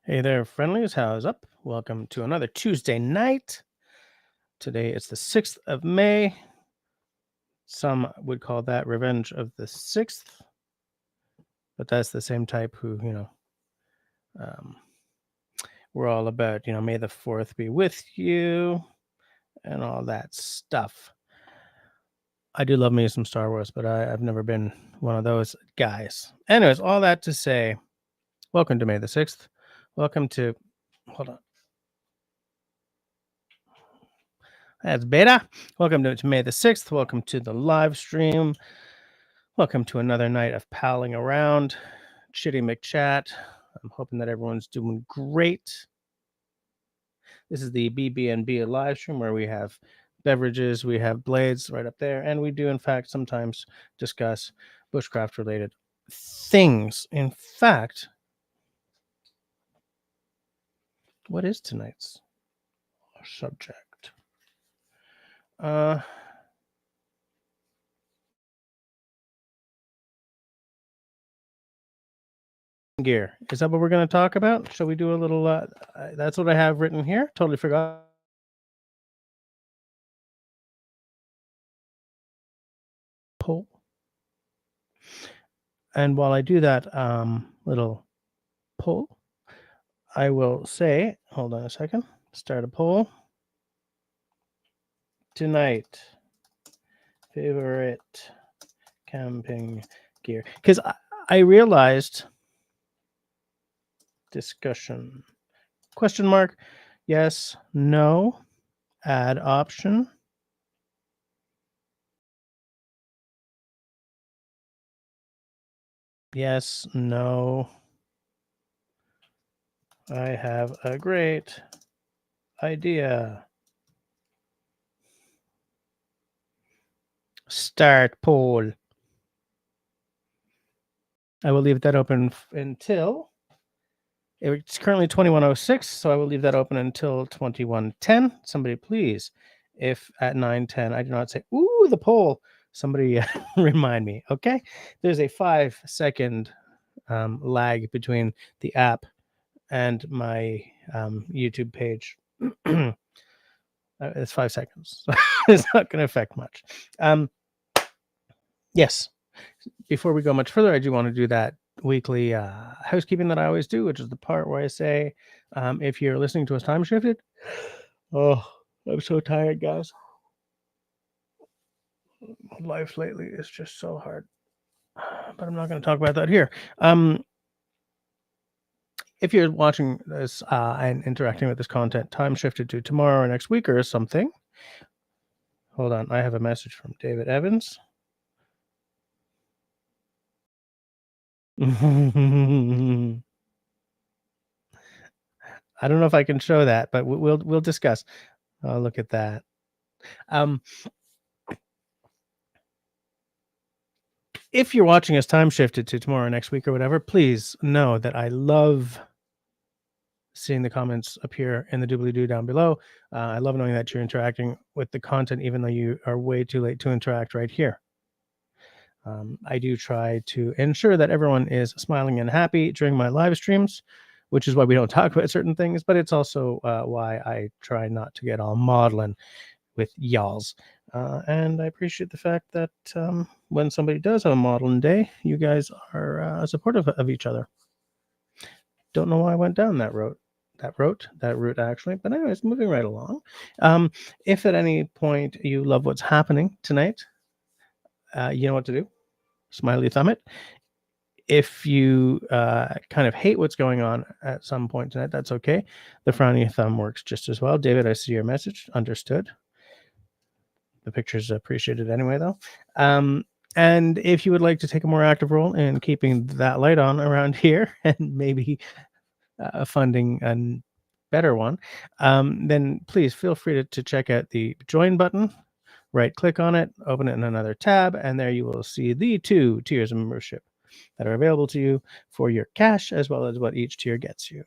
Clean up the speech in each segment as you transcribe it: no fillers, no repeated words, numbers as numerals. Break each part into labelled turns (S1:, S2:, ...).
S1: Hey there, friendlies. How's up? Welcome to another Tuesday night. Today it's the 6th of May. Some would call that Revenge of the 6th, but that's the same type who, um, we're all about, may the 4th be with you and all that stuff. I do love me some Star Wars, but I've never been one of those guys. Anyways, all that to say, welcome to May the 6th. Welcome to, hold on. That's Beta. Welcome to May the 6th. Welcome to the live stream. Welcome to another night of palling around, Chitty McChat. I'm hoping that everyone's doing great. This is the BB&B live stream where we have beverages, we have blades right up there, and we do, in fact, sometimes discuss bushcraft related things. In fact, what is tonight's subject? Gear. Is that what we're going to talk about? Shall we do a little? That's what I have written here. Totally forgot. Poll. And while I do that little poll, I will say, hold on a second, start a poll. Tonight, favorite camping gear. Because I realized discussion. Question mark. Yes, no. Add option. Yes, no. I have a great idea. Start poll. I will leave that open until it's currently 21:06, so I will leave that open until 21:10. Somebody please, if at 9:10 I do not say, ooh, the poll, somebody remind me, okay? There's a 5-second lag between the app and my YouTube page. It's 5 seconds. It's not going to affect much. Yes. Before we go much further, I do want to do that weekly housekeeping that I always do, which is the part where I say, if you're listening to us time shifted, oh, I'm so tired, guys. Life lately is just so hard, but I'm not going to talk about that here. If you're watching this and interacting with this content, time shifted to tomorrow or next week or something. Hold on, I have a message from David Evans. I don't know if I can show that, but we'll discuss. Oh, look at that. If you're watching us time shifted to tomorrow or next week or whatever, please know that I love seeing the comments appear in the doobly-doo down below. I love knowing that you're interacting with the content, even though you are way too late to interact right here. I do try to ensure that everyone is smiling and happy during my live streams, which is why we don't talk about certain things, but it's also why I try not to get all maudlin with y'alls. And I appreciate the fact that when somebody does have a maudlin day, you guys are supportive of each other. Don't know why I went down that route. That route actually. But anyways, moving right along. If at any point you love what's happening tonight, you know what to do. Smiley thumb it. If you kind of hate what's going on at some point tonight, that's okay. The frowny thumb works just as well. David, I see your message. Understood. The picture's appreciated anyway, though. And if you would like to take a more active role in keeping that light on around here and maybe funding a better one, then please feel free to check out the join button. Right click on it, open it in another tab, and there you will see the 2 tiers of membership that are available to you for your cash as well as what each tier gets you.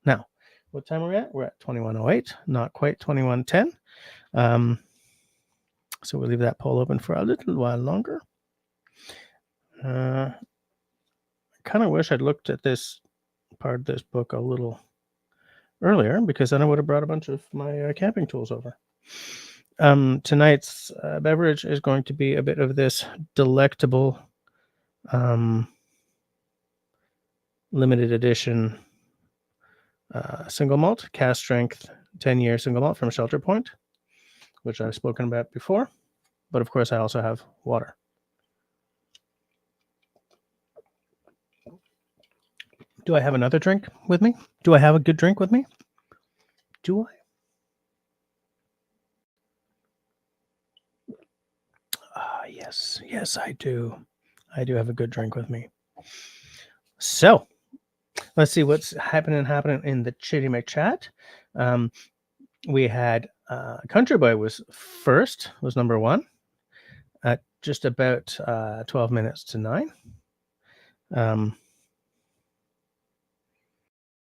S1: Now, what time are we at? We're at 21:08, not quite 21:10. So we'll leave that poll open for a little while longer. I kind of wish I'd looked at this apart this book a little earlier, because then I would have brought a bunch of my camping tools over. Tonight's beverage is going to be a bit of this delectable limited edition single malt, cast strength 10-year single malt from Shelter Point, which I've spoken about before. But of course, I also have water. Do I have another drink with me? Do I have a good drink with me? Do I? Yes. Yes, I do. I do have a good drink with me. So, let's see what's happening in the Chitty McChat. We had Country Boy was first, was number one at just about 12 minutes to 9.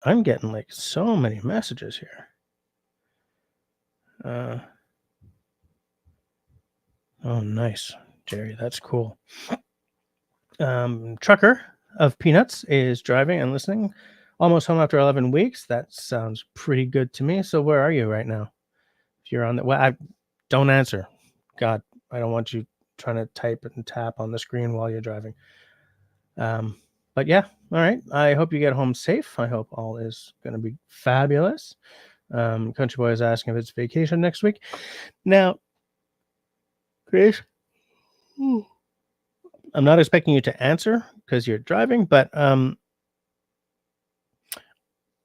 S1: I'm getting like so many messages here. Oh, nice, Jerry. That's cool. Trucker of Peanuts is driving and listening. Almost home after 11 weeks. That sounds pretty good to me. So where are you right now? If you're on the, well, don't answer. God, I don't want you trying to type and tap on the screen while you're driving. But yeah, all right. I hope you get home safe. I hope all is going to be fabulous. Country Boy is asking if it's vacation next week. Now, Chris, I'm not expecting you to answer because you're driving, but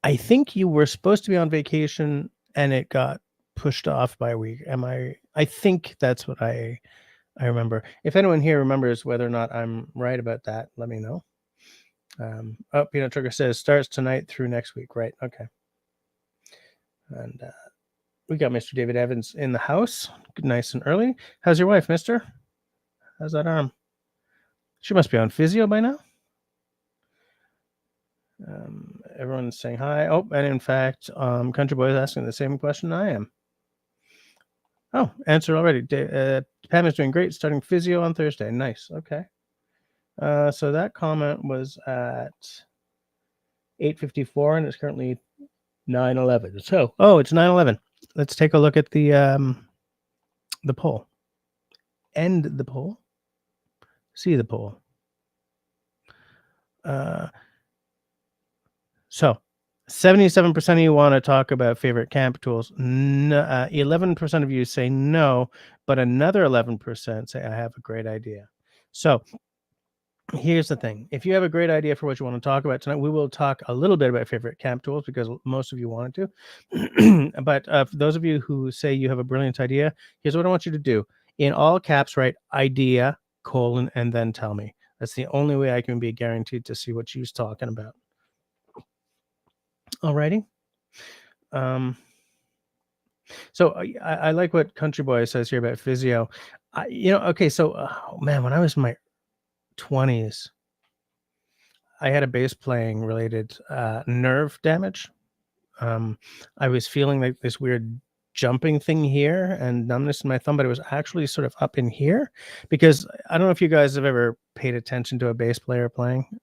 S1: I think you were supposed to be on vacation and it got pushed off by a week. I think that's what I remember. If anyone here remembers whether or not I'm right about that, let me know. Peanut Trucker says starts tonight through next week, right? Okay. And we got Mr. David Evans in the house, nice and early. How's your wife, mister? How's that arm? She must be on physio by now. Everyone's saying hi. Oh, and in fact, Country Boy is asking the same question I am. Oh, answered already. Pam is doing great, starting physio on Thursday. Nice. Okay. So that comment was at 8:54, and it's currently 9:11. So, it's 9:11. Let's take a look at the poll. End the poll. See the poll. So 77% of you want to talk about favorite camp tools. 11% of you say no, but another 11% say I have a great idea. So here's the thing. If you have a great idea for what you want to talk about tonight, we will talk a little bit about favorite camp tools because most of you wanted to. But for those of you who say you have a brilliant idea, here's what I want you to do. In all caps, write idea, : and then tell me. That's the only way I can be guaranteed to see what you're talking about. Alrighty. So I like what Country Boy says here about physio. Okay, so man, when I was in my 20s, I had a bass playing related nerve damage. I was feeling like this weird jumping thing here and numbness in my thumb, but it was actually sort of up in here, because I don't know if you guys have ever paid attention to a bass player playing.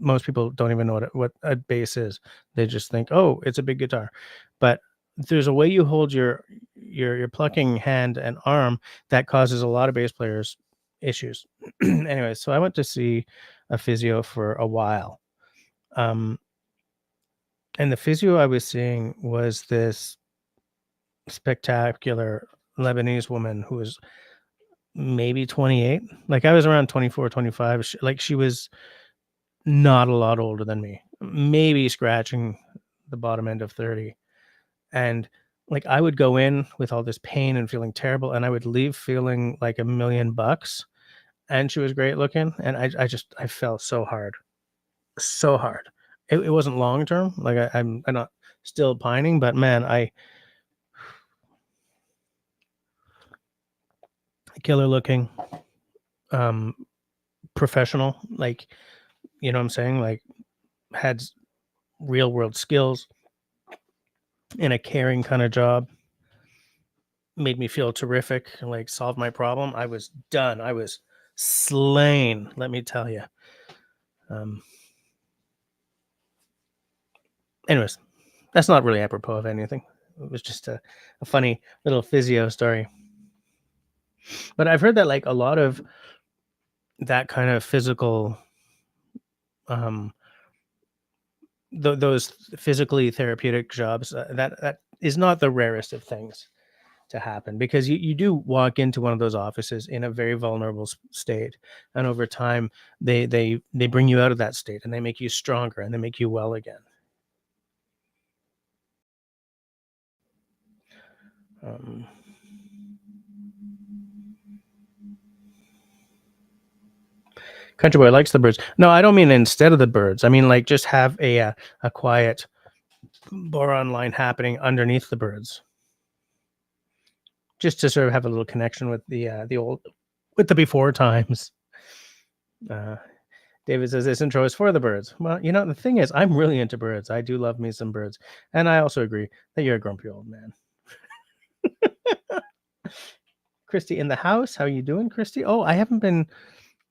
S1: Most people don't even know what a bass is. They just think, oh, it's a big guitar. But there's a way you hold your plucking hand and arm that causes a lot of bass players issues. Anyway, so I went to see a physio for a while. And the physio I was seeing was this spectacular Lebanese woman who was maybe 28. Like I was around 24, 25. She was not a lot older than me, maybe scratching the bottom end of 30. And like I would go in with all this pain and feeling terrible, and I would leave feeling like $1,000,000. And she was great looking, and I fell so hard. It wasn't long term. Like I'm not still pining, but man, killer looking, professional, like, you know what I'm saying? Like had real world skills in a caring kind of job, made me feel terrific, like solved my problem. I was done. I was slain, let me tell you. Anyways, that's not really apropos of anything. It was just a funny little physio story. But I've heard that like a lot of that kind of physical, um, those physically therapeutic jobs, that is not the rarest of things to happen, because you do walk into one of those offices in a very vulnerable state, and over time they bring you out of that state and they make you stronger and they make you well again. Um, Country boy likes the birds. No, I don't mean instead of the birds. I mean like just have a quiet boron line happening underneath the birds, just to sort of have a little connection with the old, with the before times. Uh, David says this intro is for the birds. Well, the thing is, I'm really into birds. I do love me some birds, and I also agree that you're a grumpy old man. Christy in the house. How you doing, Christy? Oh, I haven't been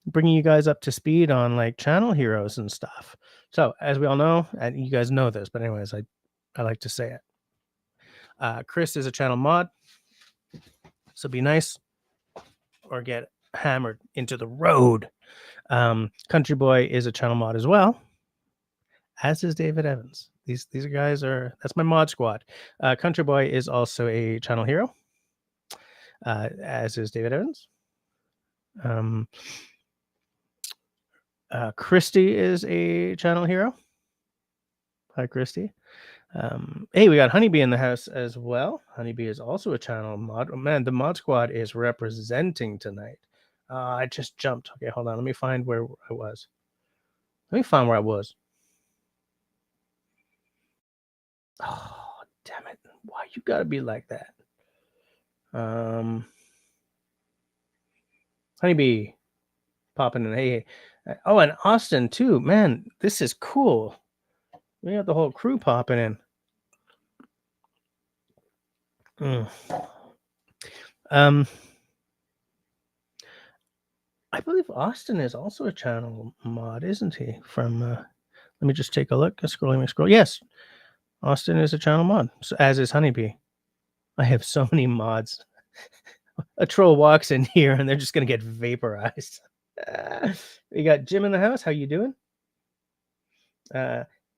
S1: bringing you guys up to speed on like channel heroes and stuff. So as we all know, and you guys know this, but anyways, I like to say it. Chris is a channel mod, so be nice or get hammered into the road. Country Boy is a channel mod as well, as is David Evans. These guys that's my mod squad. Country Boy is also a channel hero, as is David Evans. Christy is a channel hero. Hi, Christy. Hey, we got Honeybee in the house as well. Honeybee is also a channel mod. Oh, man, the mod squad is representing tonight. I just jumped. Okay, hold on. Let me find where I was. Let me find where I was. Oh, damn it. Why you gotta be like that? Honeybee popping in. Hey. Oh, and Austin too. Man, this is cool. We got the whole crew popping in. I believe Austin is also a channel mod, isn't he? From let me just take a look. Scroll. Yes, Austin is a channel mod, so, as is Honeybee. I have so many mods. A troll walks in here and they're just gonna get vaporized. We got Jim in the house. How you doing?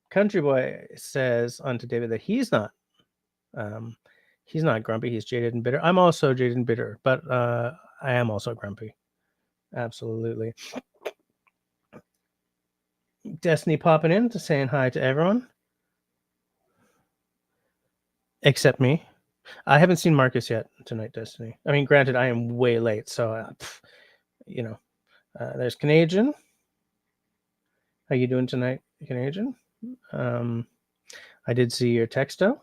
S1: Country Boy says onto David that he's not grumpy. He's jaded and bitter. I'm also jaded and bitter, but I am also grumpy. Absolutely. Destiny popping in to saying hi to everyone except me. I haven't seen Marcus yet tonight, Destiny. I mean, granted, I am way late, so there's Canadian. How you doing tonight, Canadian? I did see your texto.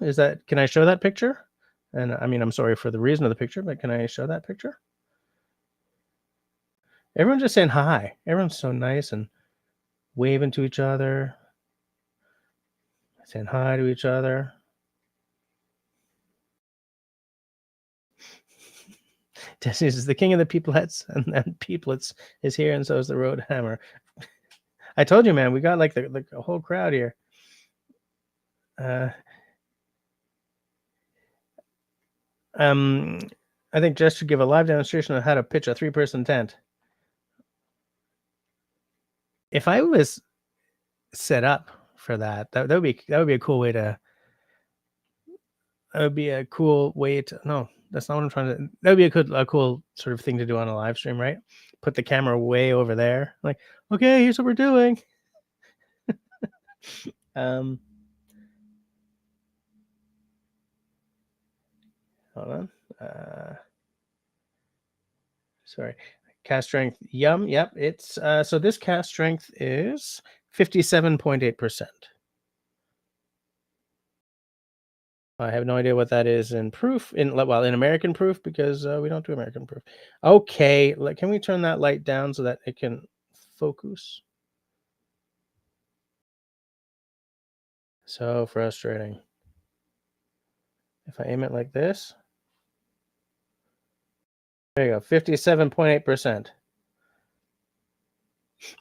S1: Can I show that picture? And I mean, I'm sorry for the reason of the picture, but can I show that picture? Everyone's just saying hi. Everyone's so nice and waving to each other, saying hi to each other. Destiny is the king of the peoplets, and then peoplets is here, and so is the road hammer. I told you, man, we got like the whole crowd here. I think Jess should give a live demonstration of how to pitch a 3-person tent. If I was set up for that would be a cool way to. That would be a cool way to. No, that's not what I'm trying to. That would be a cool sort of thing to do on a live stream, right? Put the camera way over there, like, okay, here's what we're doing. Hold on. Sorry. Cast strength. Yep. It's so this cast strength is 57.8%. I have no idea what that is in proof, in American proof, because we don't do American proof. Okay, can we turn that light down so that it can focus? So frustrating. If I aim it like this, there you go, 57.8%.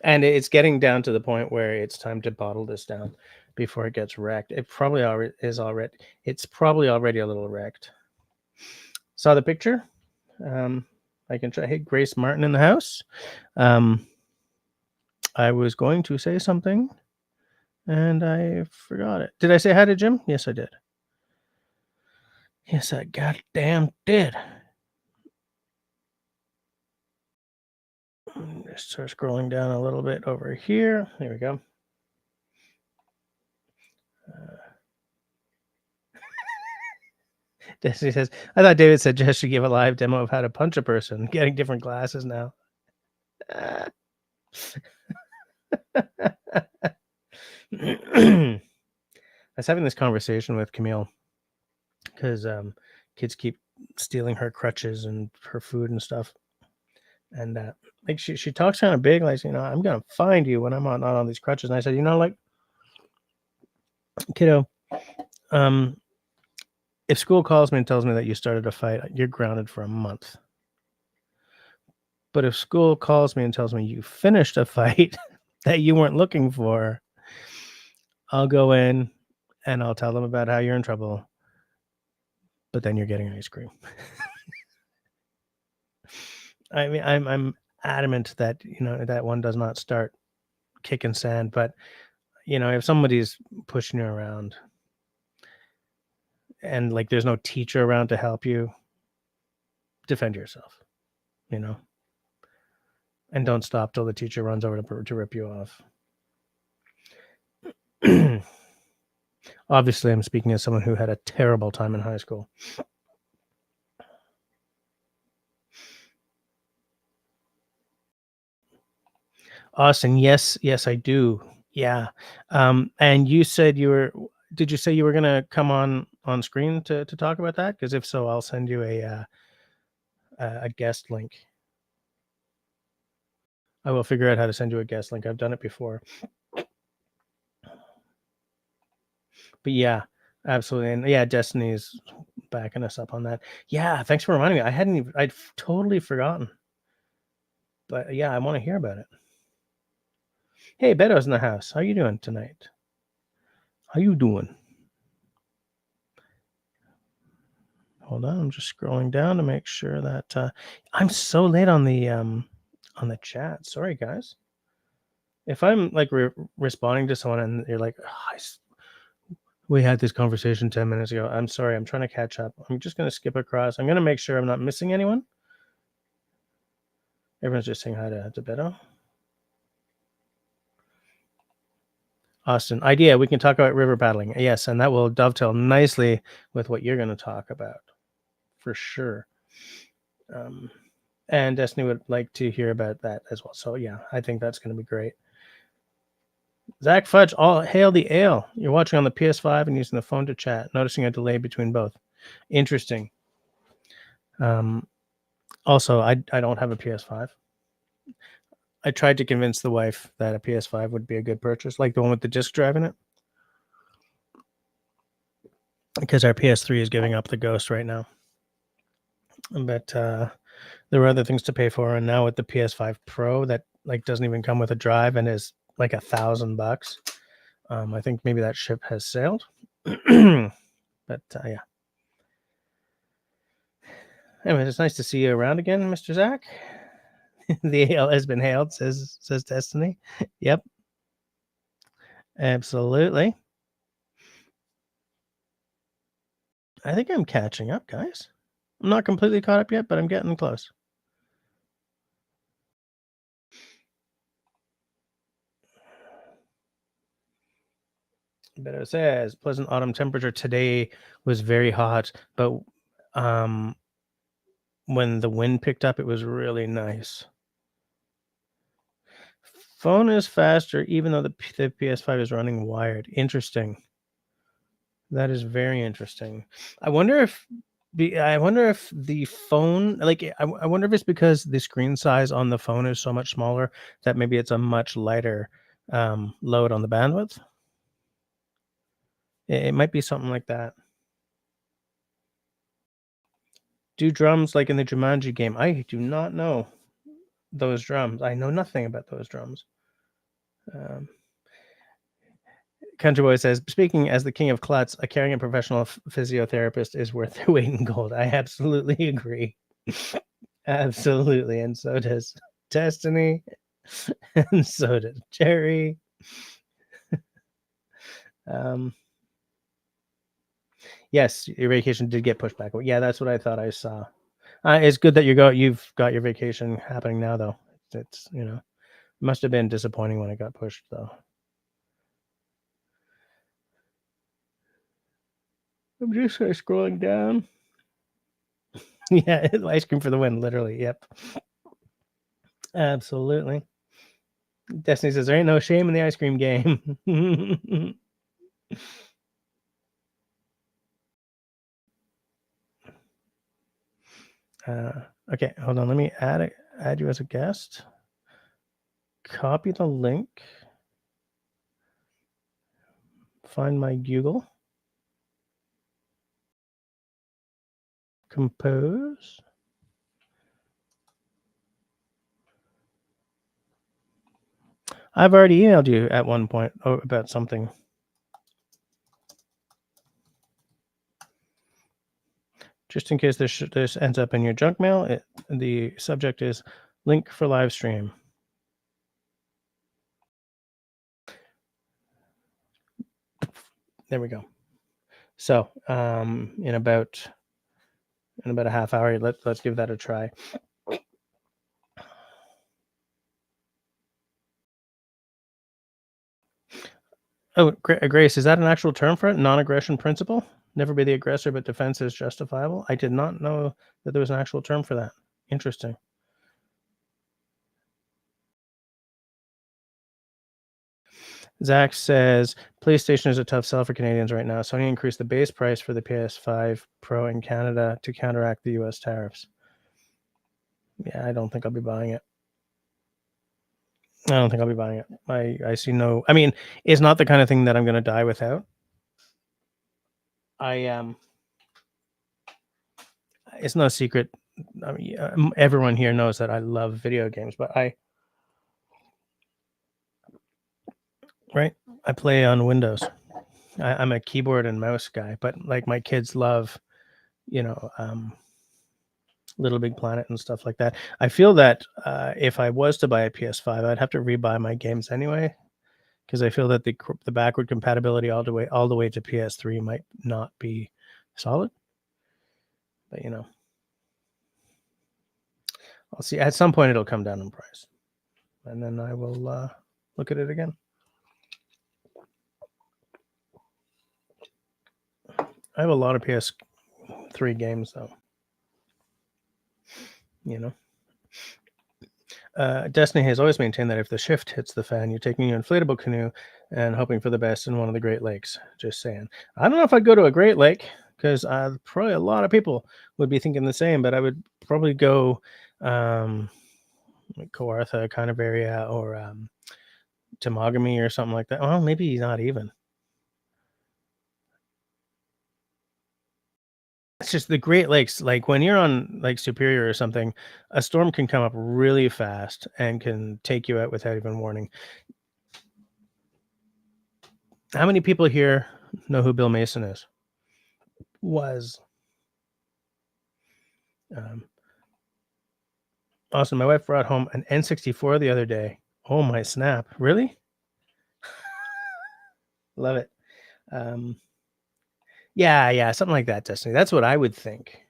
S1: And it's getting down to the point where it's time to bottle this down. before it gets wrecked. It probably already is already. It's probably already a little wrecked. Saw the picture. I can try. Hey, Grace Martin in the house. I was going to say something, and I forgot it. Did I say hi to Jim? Yes, I did. Yes, I goddamn did. Just start scrolling down a little bit over here. There we go. Destiny says, I thought David said Jess should give a live demo of how to punch a person, getting different glasses now. I was having this conversation with Camille because kids keep stealing her crutches and her food and stuff. And like she talks kind of big, like, I'm gonna find you when I'm not on these crutches. And I said, like, kiddo, if school calls me and tells me that you started a fight, you're grounded for a month. But if school calls me and tells me you finished a fight that you weren't looking for, I'll go in and I'll tell them about how you're in trouble. But then you're getting ice cream. I mean, I'm adamant that that one does not start kicking sand. But if somebody's pushing you around and like there's no teacher around to help you, defend yourself. And don't stop till the teacher runs over to rip you off. Obviously, I'm speaking as someone who had a terrible time in high school. Austin, yes, I do. Yeah. And you said did you say you were going to come on screen to talk about that? Because if so, I'll send you a guest link. I will figure out how to send you a guest link. I've done it before. But yeah, absolutely. And yeah, Destiny's backing us up on that. Yeah, thanks for reminding me. I'd totally forgotten. But yeah, I want to hear about it. Hey, Beto's in the house. How you doing tonight? How you doing? Hold on, I'm just scrolling down to make sure that I'm so late on the chat. Sorry, guys. If I'm like responding to someone and you're like, we had this conversation 10 minutes ago. I'm sorry. I'm trying to catch up. I'm just going to skip across. I'm going to make sure I'm not missing anyone. Everyone's just saying hi to Beto. Austin, idea. We can talk about river paddling. Yes, and that will dovetail nicely with what you're going to talk about. For sure. And Destiny would like to hear about that as well. So yeah, I think that's going to be great. Zach Fudge, all hail the ale. You're watching on the PS5 and using the phone to chat, noticing a delay between both. Interesting. Also, I don't have a PS5. I tried to convince the wife that a PS5 would be a good purchase, like the one with the disc drive in it. Because our PS3 is giving up the ghost right now. But there were other things to pay for, and now with the PS5 Pro that like doesn't even come with a drive and is like $1,000. I think maybe that ship has sailed. But yeah. Anyway, it's nice to see you around again, Mr. Zach. The ale has been hailed, says Destiny. Yep. Absolutely. I think I'm catching up, guys. I'm not completely caught up yet, but I'm getting close. Beto says pleasant autumn temperature today was very hot, but when the wind picked up, it was really nice. Phone is faster, even though the PS5 is running wired. Interesting. That is very interesting. I wonder if the phone, like, I wonder if it's because the screen size on the phone is so much smaller that maybe it's a much lighter load on the bandwidth. It might be something like that. Do drums like in the Jumanji game? I do not know those drums. I know nothing about those drums. Country Boy says, speaking as the king of klutz, a caring and professional physiotherapist is worth their weight in gold. I absolutely agree. Absolutely. And so does Destiny. And so does Jerry. Yes, your vacation did get pushed back. Yeah, that's what I thought I saw. It's good that you've got your vacation happening now, though. It's must have been disappointing when it got pushed, though. I'm just scrolling down. Yeah, ice cream for the win, literally. Yep. Absolutely. Destiny says there ain't no shame in the ice cream game. Okay, hold on. Let me add you as a guest. Copy the link. Find my Google. Compose. I've already emailed you at one point about something. Just in case this ends up in your junk mail, the subject is link for live stream. There we go. So in about a half hour, let's give that a try. Oh, Grace, is that an actual term for it? Non-aggression principle? Never be the aggressor, but defense is justifiable? I did not know that there was an actual term for that. Interesting. Zach says, PlayStation is a tough sell for Canadians right now. Sony increased the base price for the PS5 Pro in Canada to counteract the US tariffs. Yeah, I don't think I'll be buying it. I see no... I mean, it's not the kind of thing that I'm going to die without. It's no secret. I mean, everyone here knows that I love video games, but I play on Windows. I'm a keyboard and mouse guy, but like my kids love, Little Big Planet and stuff like that. I feel that if I was to buy a PS5, I'd have to rebuy my games anyway, because I feel that the backward compatibility all the way to PS3 might not be solid. But I'll see. At some point, it'll come down in price, and then I will look at it again. I have a lot of PS3 games, though. Destiny has always maintained that if the shift hits the fan, you're taking your inflatable canoe and hoping for the best in one of the Great Lakes. Just saying. I don't know if I'd go to a Great Lake, because probably a lot of people would be thinking the same, but I would probably go like Kawartha kind of area, or Temagami or something like that. Well, maybe not even. It's just the Great Lakes. Like when you're on Lake Superior or something, a storm can come up really fast and can take you out without even warning. How many people here know who Bill Mason is? Awesome. My wife brought home an N64 the other day. Oh my snap. Really? Love it. Yeah, something like that, Destiny. That's what I would think.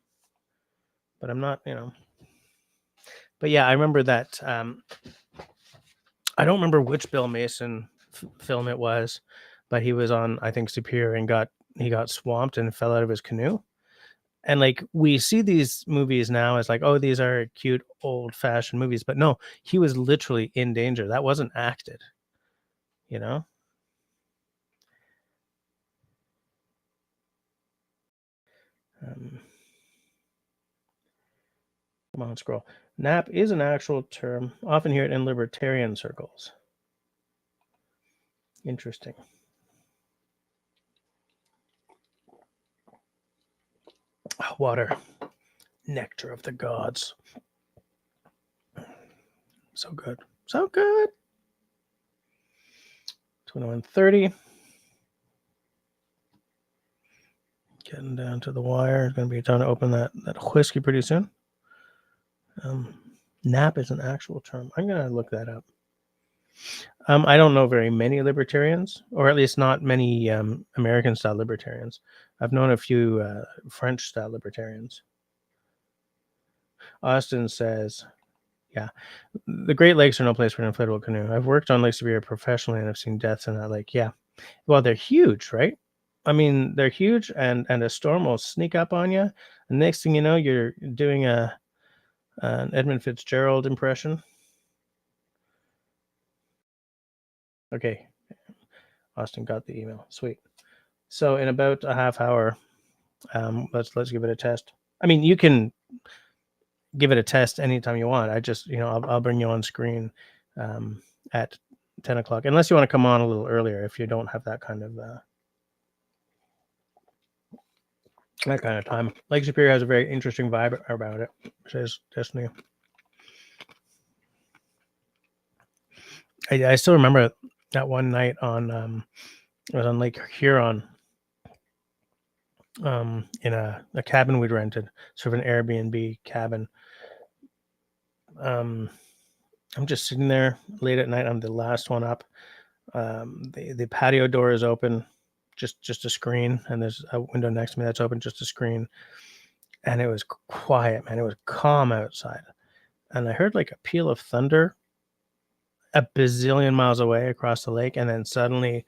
S1: But I'm not, But yeah, I remember that. I don't remember which Bill Mason film it was, but he was on, I think, Superior, and he got swamped and fell out of his canoe. And like we see these movies now as like, oh, these are cute old-fashioned movies, but no, he was literally in danger. That wasn't acted, Come on, scroll. Nap is an actual term, often hear it in libertarian circles. Interesting. Water, nectar of the gods. So good. 21:30. down to the wire. It's going to be time to open that whiskey pretty soon. Nap is an actual term. I'm going to look that up. I don't know very many libertarians, or at least not many American-style libertarians. I've known a few French-style libertarians. Austin says, yeah, the Great Lakes are no place for an inflatable canoe. I've worked on Lake Superior professionally, and I've seen deaths in that lake. Yeah, well, they're huge, right? I mean, they're huge, and a storm will sneak up on you. And next thing you know, you're doing an Edmund Fitzgerald impression. Okay, Austin got the email. Sweet. So in about a half hour, let's give it a test. I mean, you can give it a test anytime you want. I just, I'll bring you on screen at 10 o'clock, unless you want to come on a little earlier if you don't have that kind of time. Lake Superior has a very interesting vibe about it, says Destiny. I still remember that one night on it was on Lake Huron, in a cabin we'd rented, sort of an Airbnb cabin. I'm just sitting there late at night. I'm the last one up. The patio door is open, just a screen, and there's a window next to me that's open, just a screen. And it was quiet, man. It was calm outside, and I heard like a peal of thunder a bazillion miles away across the lake, and then suddenly,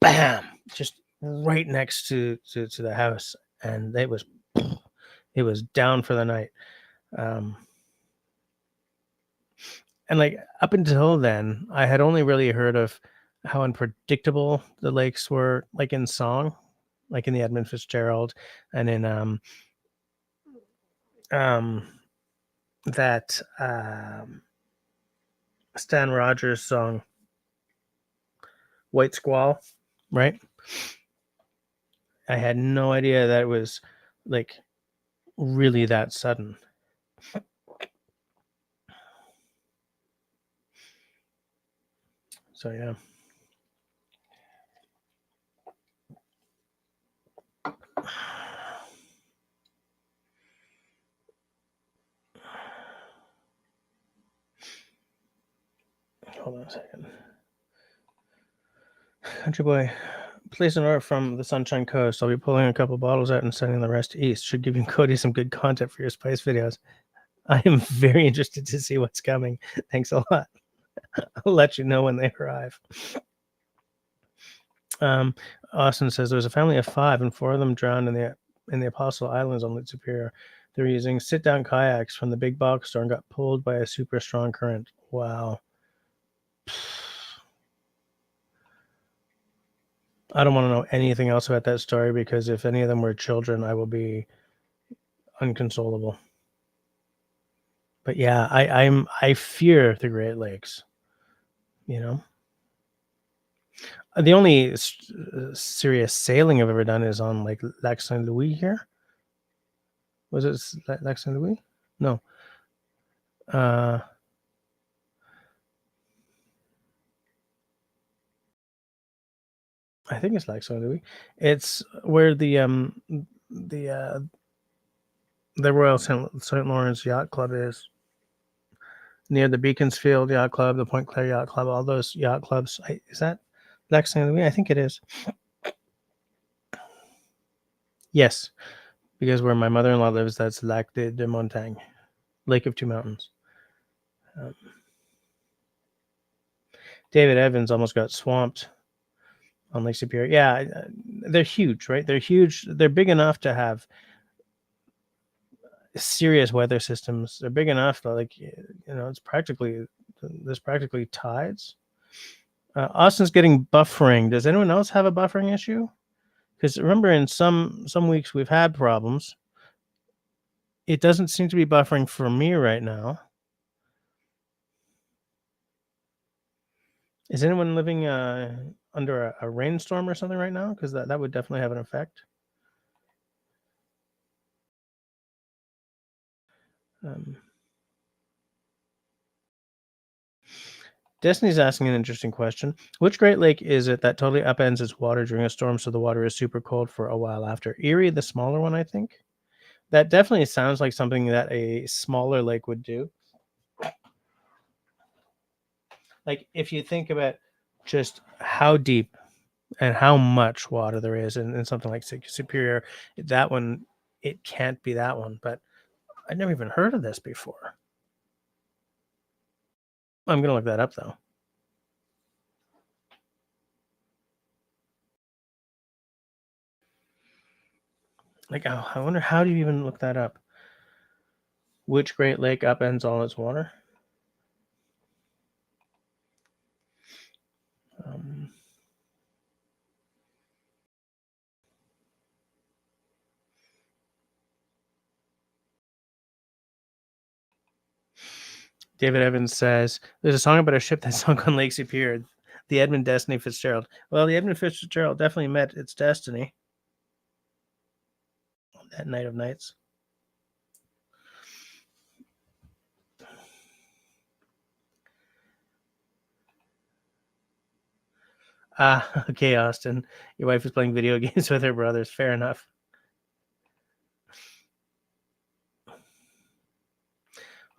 S1: bam! Just right next to the house, and it was down for the night. And like up until then, I had only really heard of how unpredictable the lakes were, like in song, like in the Edmund Fitzgerald, and in that Stan Rogers song, White Squall, right? I had no idea that it was like really that sudden. So yeah. Hold on a second. Country boy, place an order from the Sunshine Coast. I'll be pulling a couple bottles out and sending the rest east. Should give you Cody some good content for your spice videos. I am very interested to see what's coming. Thanks a lot. I'll let you know when they arrive. Austin says there was a family of 5, and 4 of them drowned in the Apostle Islands on Lake Superior. They were using sit-down kayaks from the big box store and got pulled by a super strong current. Wow. I don't want to know anything else about that story, because if any of them were children, I will be unconsolable. But yeah, I fear the Great Lakes. The only serious sailing I've ever done is on like Lac Saint Louis here. Was it Lac Saint Louis? No. I think it's Lac Saint Louis. It's where the Royal St. Lawrence Yacht Club is, near the Beaconsfield Yacht Club, the Point Claire Yacht Club, all those yacht clubs. Is that Lac Saint Louis? I think it is. Yes, because where my mother-in-law lives, that's Lac de Montagne, Lake of Two Mountains. David Evans almost got swamped on Lake Superior. Yeah, they're huge, right? They're huge. They're big enough to have serious weather systems. They're big enough to, like, there's practically tides. Austin's getting buffering. Does anyone else have a buffering issue? Because remember, in some weeks we've had problems. It doesn't seem to be buffering for me right now. Is anyone living under a rainstorm or something right now? Because that would definitely have an effect. Destiny's asking an interesting question. Which Great Lake is it that totally upends its water during a storm so the water is super cold for a while after? Erie, the smaller one, I think. That definitely sounds like something that a smaller lake would do. Like if you think about just how deep and how much water there is in something like Superior, that one, it can't be that one. But I'd never even heard of this before. I'm going to look that up, though. Like, oh, I wonder, how do you even look that up? Which Great Lake upends all its water? David Evans says, there's a song about a ship that sunk on Lake Superior, the Edmund Destiny Fitzgerald. Well, the Edmund Fitzgerald definitely met its destiny on that night of nights. Okay, Austin. Your wife is playing video games with her brothers. Fair enough.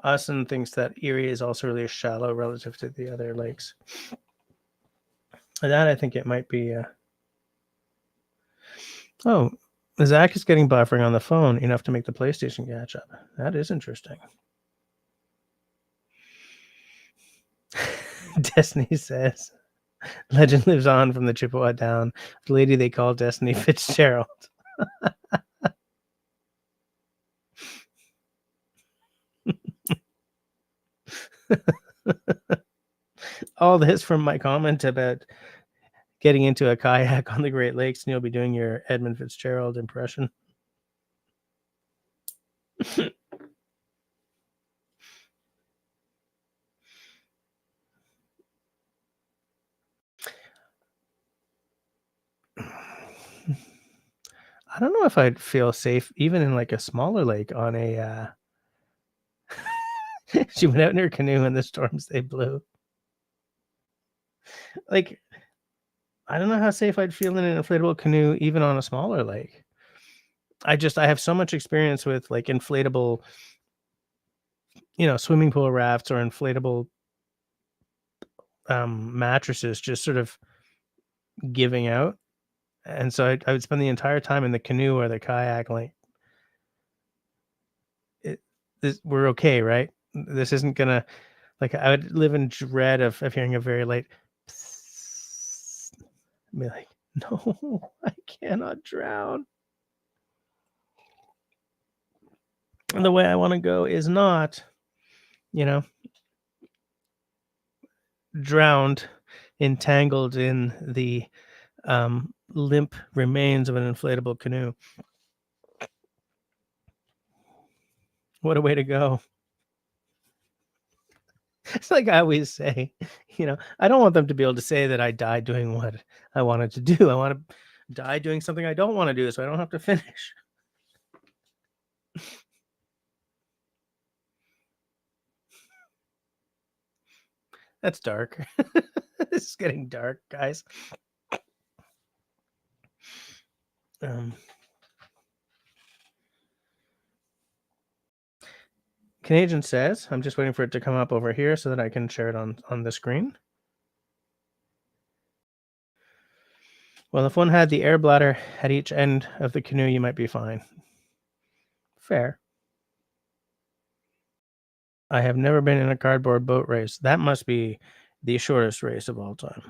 S1: Austin thinks that Erie is also really shallow relative to the other lakes. That I think it might be. Oh, Zach is getting buffering on the phone enough to make the PlayStation catch up. That is interesting. Destiny says, legend lives on from the Chippewa down. The lady they call Destiny Fitzgerald. All this from my comment about getting into a kayak on the Great Lakes, and you'll be doing your Edmund Fitzgerald impression. I don't know if I'd feel safe even in like a smaller lake on a she went out in her canoe and the storms they blew. Like, I don't know how safe I'd feel in an inflatable canoe even on a smaller lake. I have so much experience with like inflatable, swimming pool rafts or inflatable mattresses just sort of giving out. And so I would spend the entire time in the canoe or the kayak, like, we're okay, right? This isn't gonna, like, I would live in dread of hearing a very late psst, be like, no, I cannot drown. And the way I want to go is not, drowned, entangled in the limp remains of an inflatable canoe. What a way to go. It's like I always say, I don't want them to be able to say that I died doing what I wanted to do. I want to die doing something I don't want to do so I don't have to finish. That's dark. This is getting dark, guys. Canadian says, I'm just waiting for it to come up over here so that I can share it on the screen. Well, if one had the air bladder at each end of the canoe, you might be fine. Fair. I have never been in a cardboard boat race. That must be the shortest race of all time.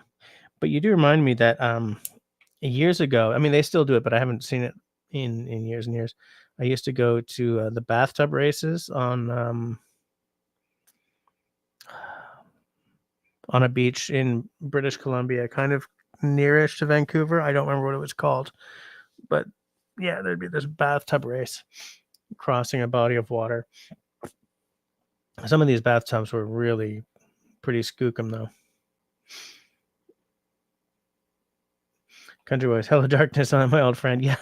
S1: But you do remind me that years ago, I mean, they still do it, but I haven't seen it in years and years. I used to go to the bathtub races on a beach in British Columbia, kind of nearish to Vancouver. I don't remember what it was called, but yeah, there'd be this bathtub race crossing a body of water. Some of these bathtubs were really pretty skookum, though. Country Boys, hello darkness, I'm my old friend. Yeah.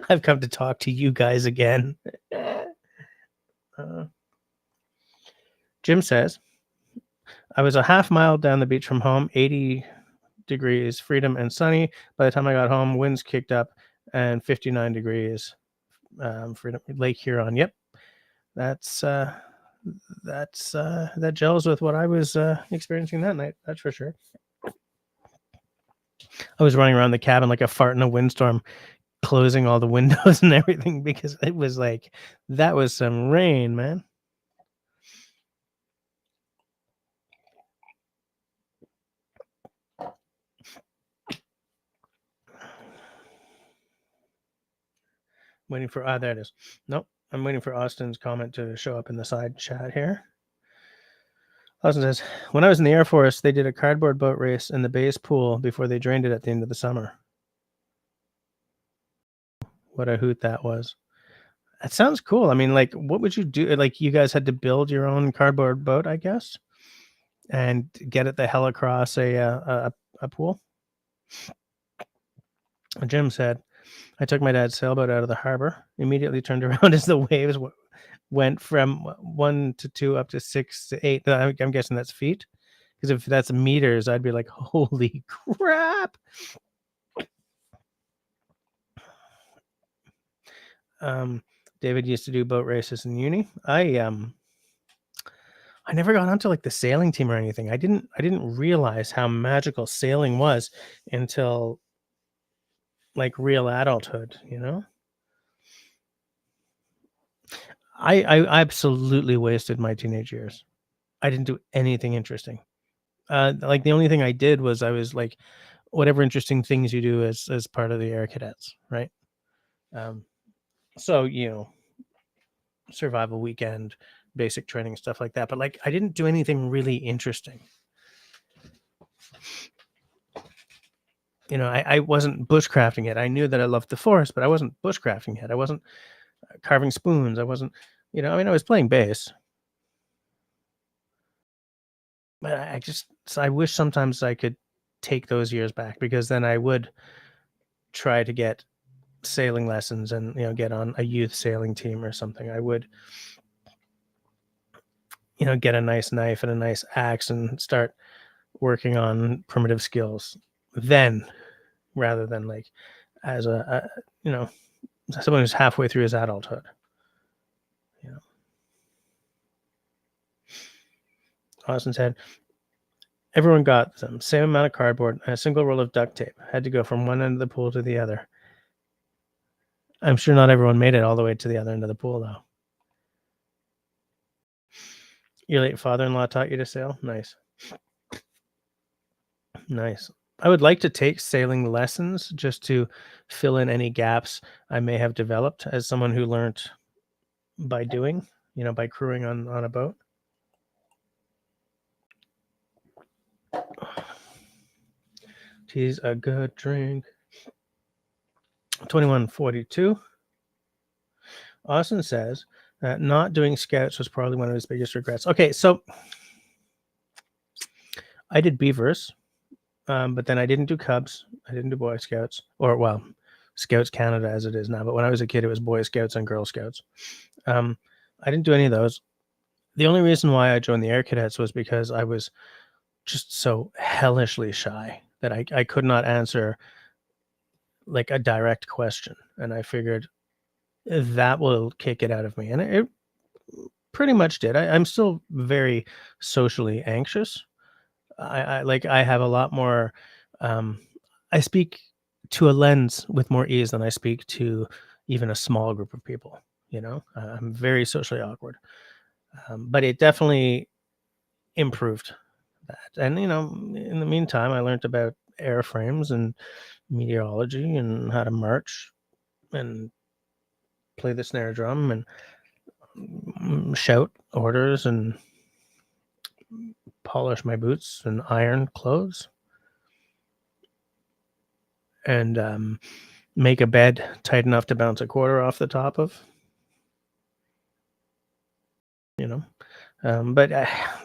S1: I've come to talk to you guys again. Jim says, I was a half mile down the beach from home, 80 degrees, freedom and sunny. By the time I got home, winds kicked up and 59 degrees, freedom, Lake Huron. Yep. That's that gels with what I was experiencing that night. That's for sure. I was running around the cabin like a fart in a windstorm, closing all the windows and everything because it was like that was some rain, man. Waiting for there it is. Nope. I'm waiting for Austin's comment to show up in the side chat here. Austin says, when I was in the Air Force, they did a cardboard boat race in the base pool before they drained it at the end of the summer. What a hoot that was. That sounds cool. I mean, like, what would you do? Like, you guys had to build your own cardboard boat, I guess, and get it the hell across a pool. Jim said, I took my dad's sailboat out of the harbor, immediately turned around as the waves went from 1 to 2 up to 6 to 8. I'm guessing that's feet, because if that's meters, I'd be like, holy crap. David used to do boat races in uni. I never got onto like the sailing team or anything. I didn't realize how magical sailing was until like real adulthood, you know? I absolutely wasted my teenage years. I didn't do anything interesting. Like the only thing I did was I was like whatever interesting things you do as part of the Air Cadets, right? So, you know, survival weekend, basic training, stuff like that. But like I didn't do anything really interesting. You know, I wasn't bushcrafting it. I knew that I loved the forest, but I wasn't bushcrafting it. I wasn't carving spoons. I wasn't, you know, I mean, I was playing bass. But I wish sometimes I could take those years back, because then I would try to get sailing lessons and, you know, get on a youth sailing team or something. I would, you know, get a nice knife and a nice axe and start working on primitive skills then, rather than like as a you know, someone who's halfway through his adulthood. You know, Austin said, everyone got the same amount of cardboard and a single roll of duct tape. Had to go from one end of the pool to the other. I'm sure not everyone made it all the way to the other end of the pool, though. Your late father-in-law taught you to sail? Nice. Nice. I would like to take sailing lessons just to fill in any gaps I may have developed as someone who learned by doing, you know, by crewing on a boat. Tea's a good drink. 2142. Austin says that not doing scouts was probably one of his biggest regrets. Okay, so I did Beavers, but then I didn't do Cubs. I didn't do Boy Scouts, or well, Scouts Canada as it is now. But when I was a kid, it was Boy Scouts and Girl Scouts. I didn't do any of those. The only reason why I joined the Air Cadets was because I was just so hellishly shy that I could not answer like a direct question. And I figured that will kick it out of me. And it pretty much did. I'm still very socially anxious. I have a lot more, I speak to a lens with more ease than I speak to even a small group of people, you know? I'm very socially awkward. But it definitely improved that. And, you know, in the meantime, I learned about airframes and meteorology and how to march and play the snare drum and shout orders and polish my boots and iron clothes and make a bed tight enough to bounce a quarter off the top of, you know. But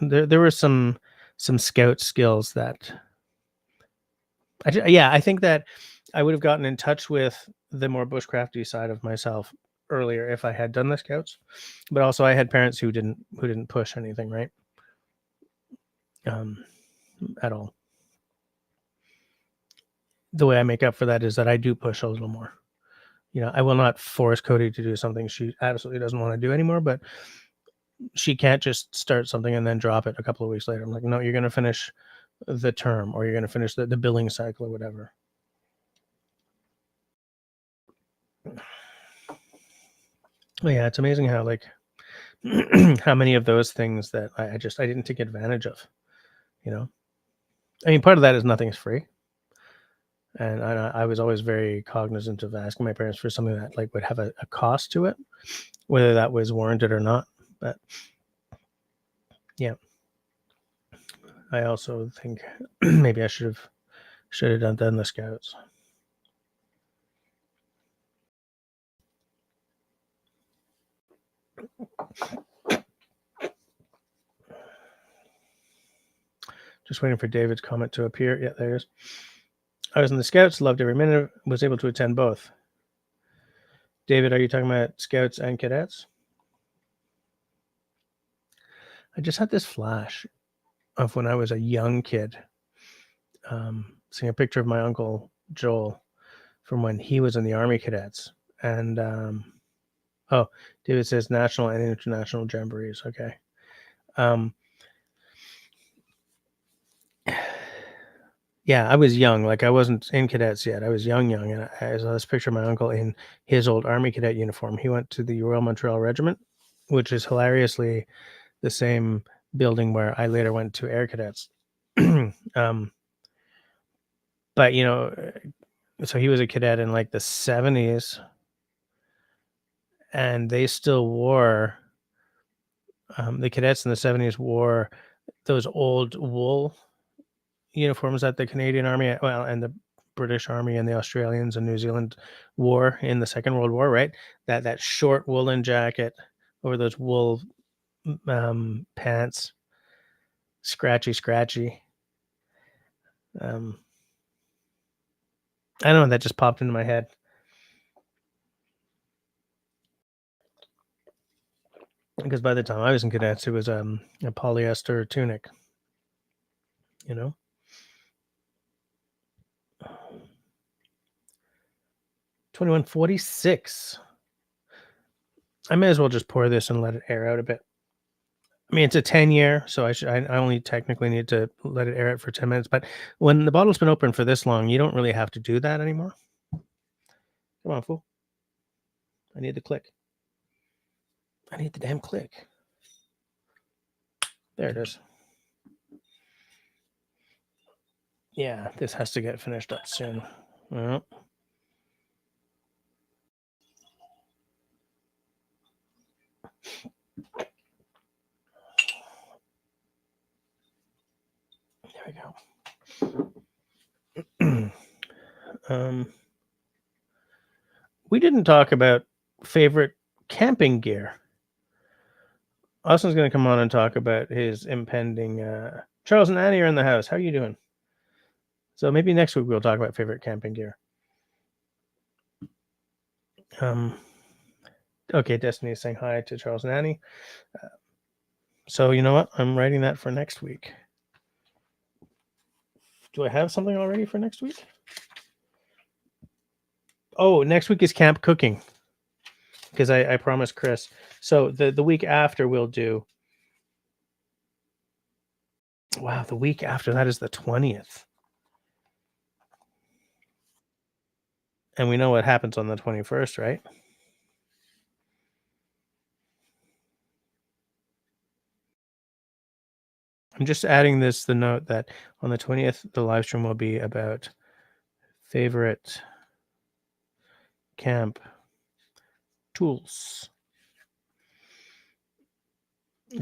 S1: there were some scout skills that I think that I would have gotten in touch with the more bushcrafty side of myself earlier if I had done the scouts. But also I had parents who didn't push anything, right? at all. The way I make up for that is that I do push a little more. I will not force Cody to do something she absolutely doesn't want to do anymore, but she can't just start something and then drop it a couple of weeks later. I'm like, no, you're going to finish the term, or you're going to finish the billing cycle or whatever. Yeah, it's amazing how how many of those things that I didn't take advantage of. I mean, part of that is nothing's free, and I was always very cognizant of asking my parents for something that would have a cost to it, whether that was warranted or not. But yeah, I also think maybe I should have done the Scouts. Just waiting for David's comment to appear. Yeah, there it is. I was in the Scouts, loved every minute, was able to attend both. David, are you talking about Scouts and Cadets? I just had this flash of when I was a young kid, seeing a picture of my uncle Joel from when he was in the Army Cadets. And David says national and international jamborees. Okay. Yeah, I was young. I wasn't in cadets yet. I was young, and I saw this picture of my uncle in his old Army Cadet uniform. He went to the Royal Montreal Regiment, which is hilariously the same building where I later went to Air Cadets. But so he was a cadet in the 70s, and they still wore the cadets in the 70s wore those old wool uniforms that the Canadian Army, and the British Army and the Australians and New Zealand wore in the Second World War, right? That short woolen jacket over those wool pants, scratchy. I don't know, that just popped into my head. Because by the time I was in cadets, it was a polyester tunic, 2146. I may as well just pour this and let it air out a bit. I mean, it's a 10-year, so I only technically need to let it air out for 10 minutes. But when the bottle's been open for this long, you don't really have to do that anymore. Come on, fool. I need the click. I need the damn click. There it is. Yeah, this has to get finished up soon. Well, there we go. We didn't talk about favorite camping gear. Austin's going to come on and talk about his impending. Charles and Annie are in the house. How are you doing? So maybe next week we'll talk about favorite camping gear. Okay, Destiny is saying hi to Charles and Annie. So you know what? I'm writing that for next week. Do I have something already for next week? Oh, next week is camp cooking. Because I promised Chris. So the week after we'll do. Wow, the week after that is the 20th. And we know what happens on the 21st, right? I'm just adding the note that on the 20th, the live stream will be about favorite camp tools.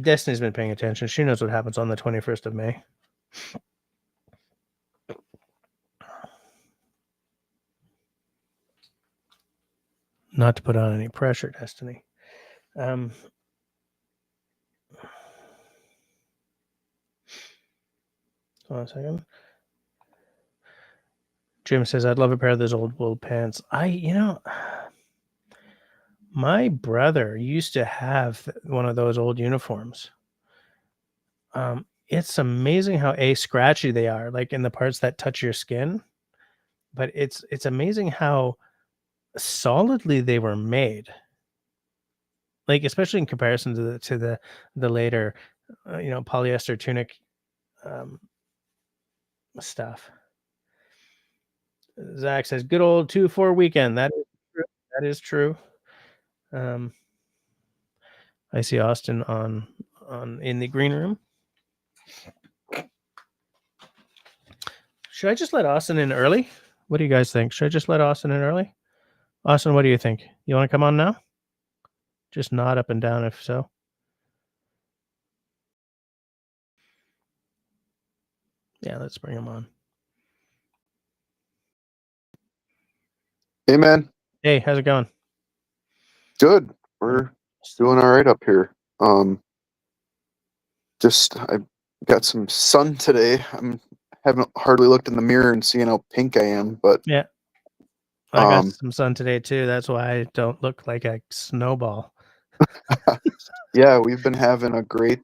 S1: Destiny's been paying attention. She knows what happens on the 21st of May. Not to put on any pressure, Destiny. Hold on a second. Jim says, I'd love a pair of those old wool pants. My brother used to have one of those old uniforms. it's amazing how scratchy they are, like in the parts that touch your skin. But it's amazing how solidly they were made. Like especially in comparison to the later, polyester tunic um, stuff. Zach says, "Good old 2-4 weekend." That is true. That is true. I see Austin on in the green room. Should I just let Austin in early? What do you guys think? Should I just let Austin in early? Austin, what do you think? You want to come on now? Just nod up and down if so. Yeah, let's bring him on.
S2: Hey, man.
S1: Hey, how's it going?
S2: Good. We're doing all right up here. I got some sun today. Haven't hardly looked in the mirror and seen how pink I am, but
S1: yeah, I got some sun today too. That's why I don't look like a snowball.
S2: Yeah, we've been having a great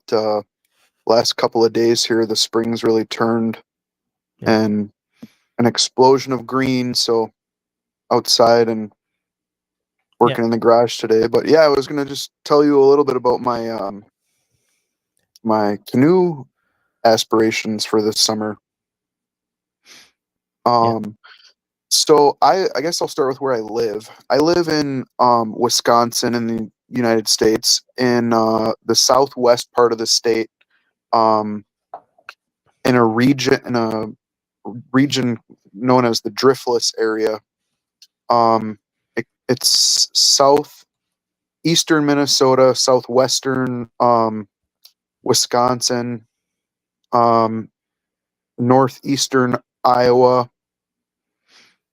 S2: last couple of days here. The spring's really turned, and an explosion of green. So outside and working in the garage today. But yeah, I was gonna just tell you a little bit about my my canoe aspirations for this summer. So I guess I'll start with where I live. I live in Wisconsin in the United States, in the southwest part of the state, um, in a region known as the Driftless area. It's southeastern Minnesota, southwestern Wisconsin, northeastern Iowa,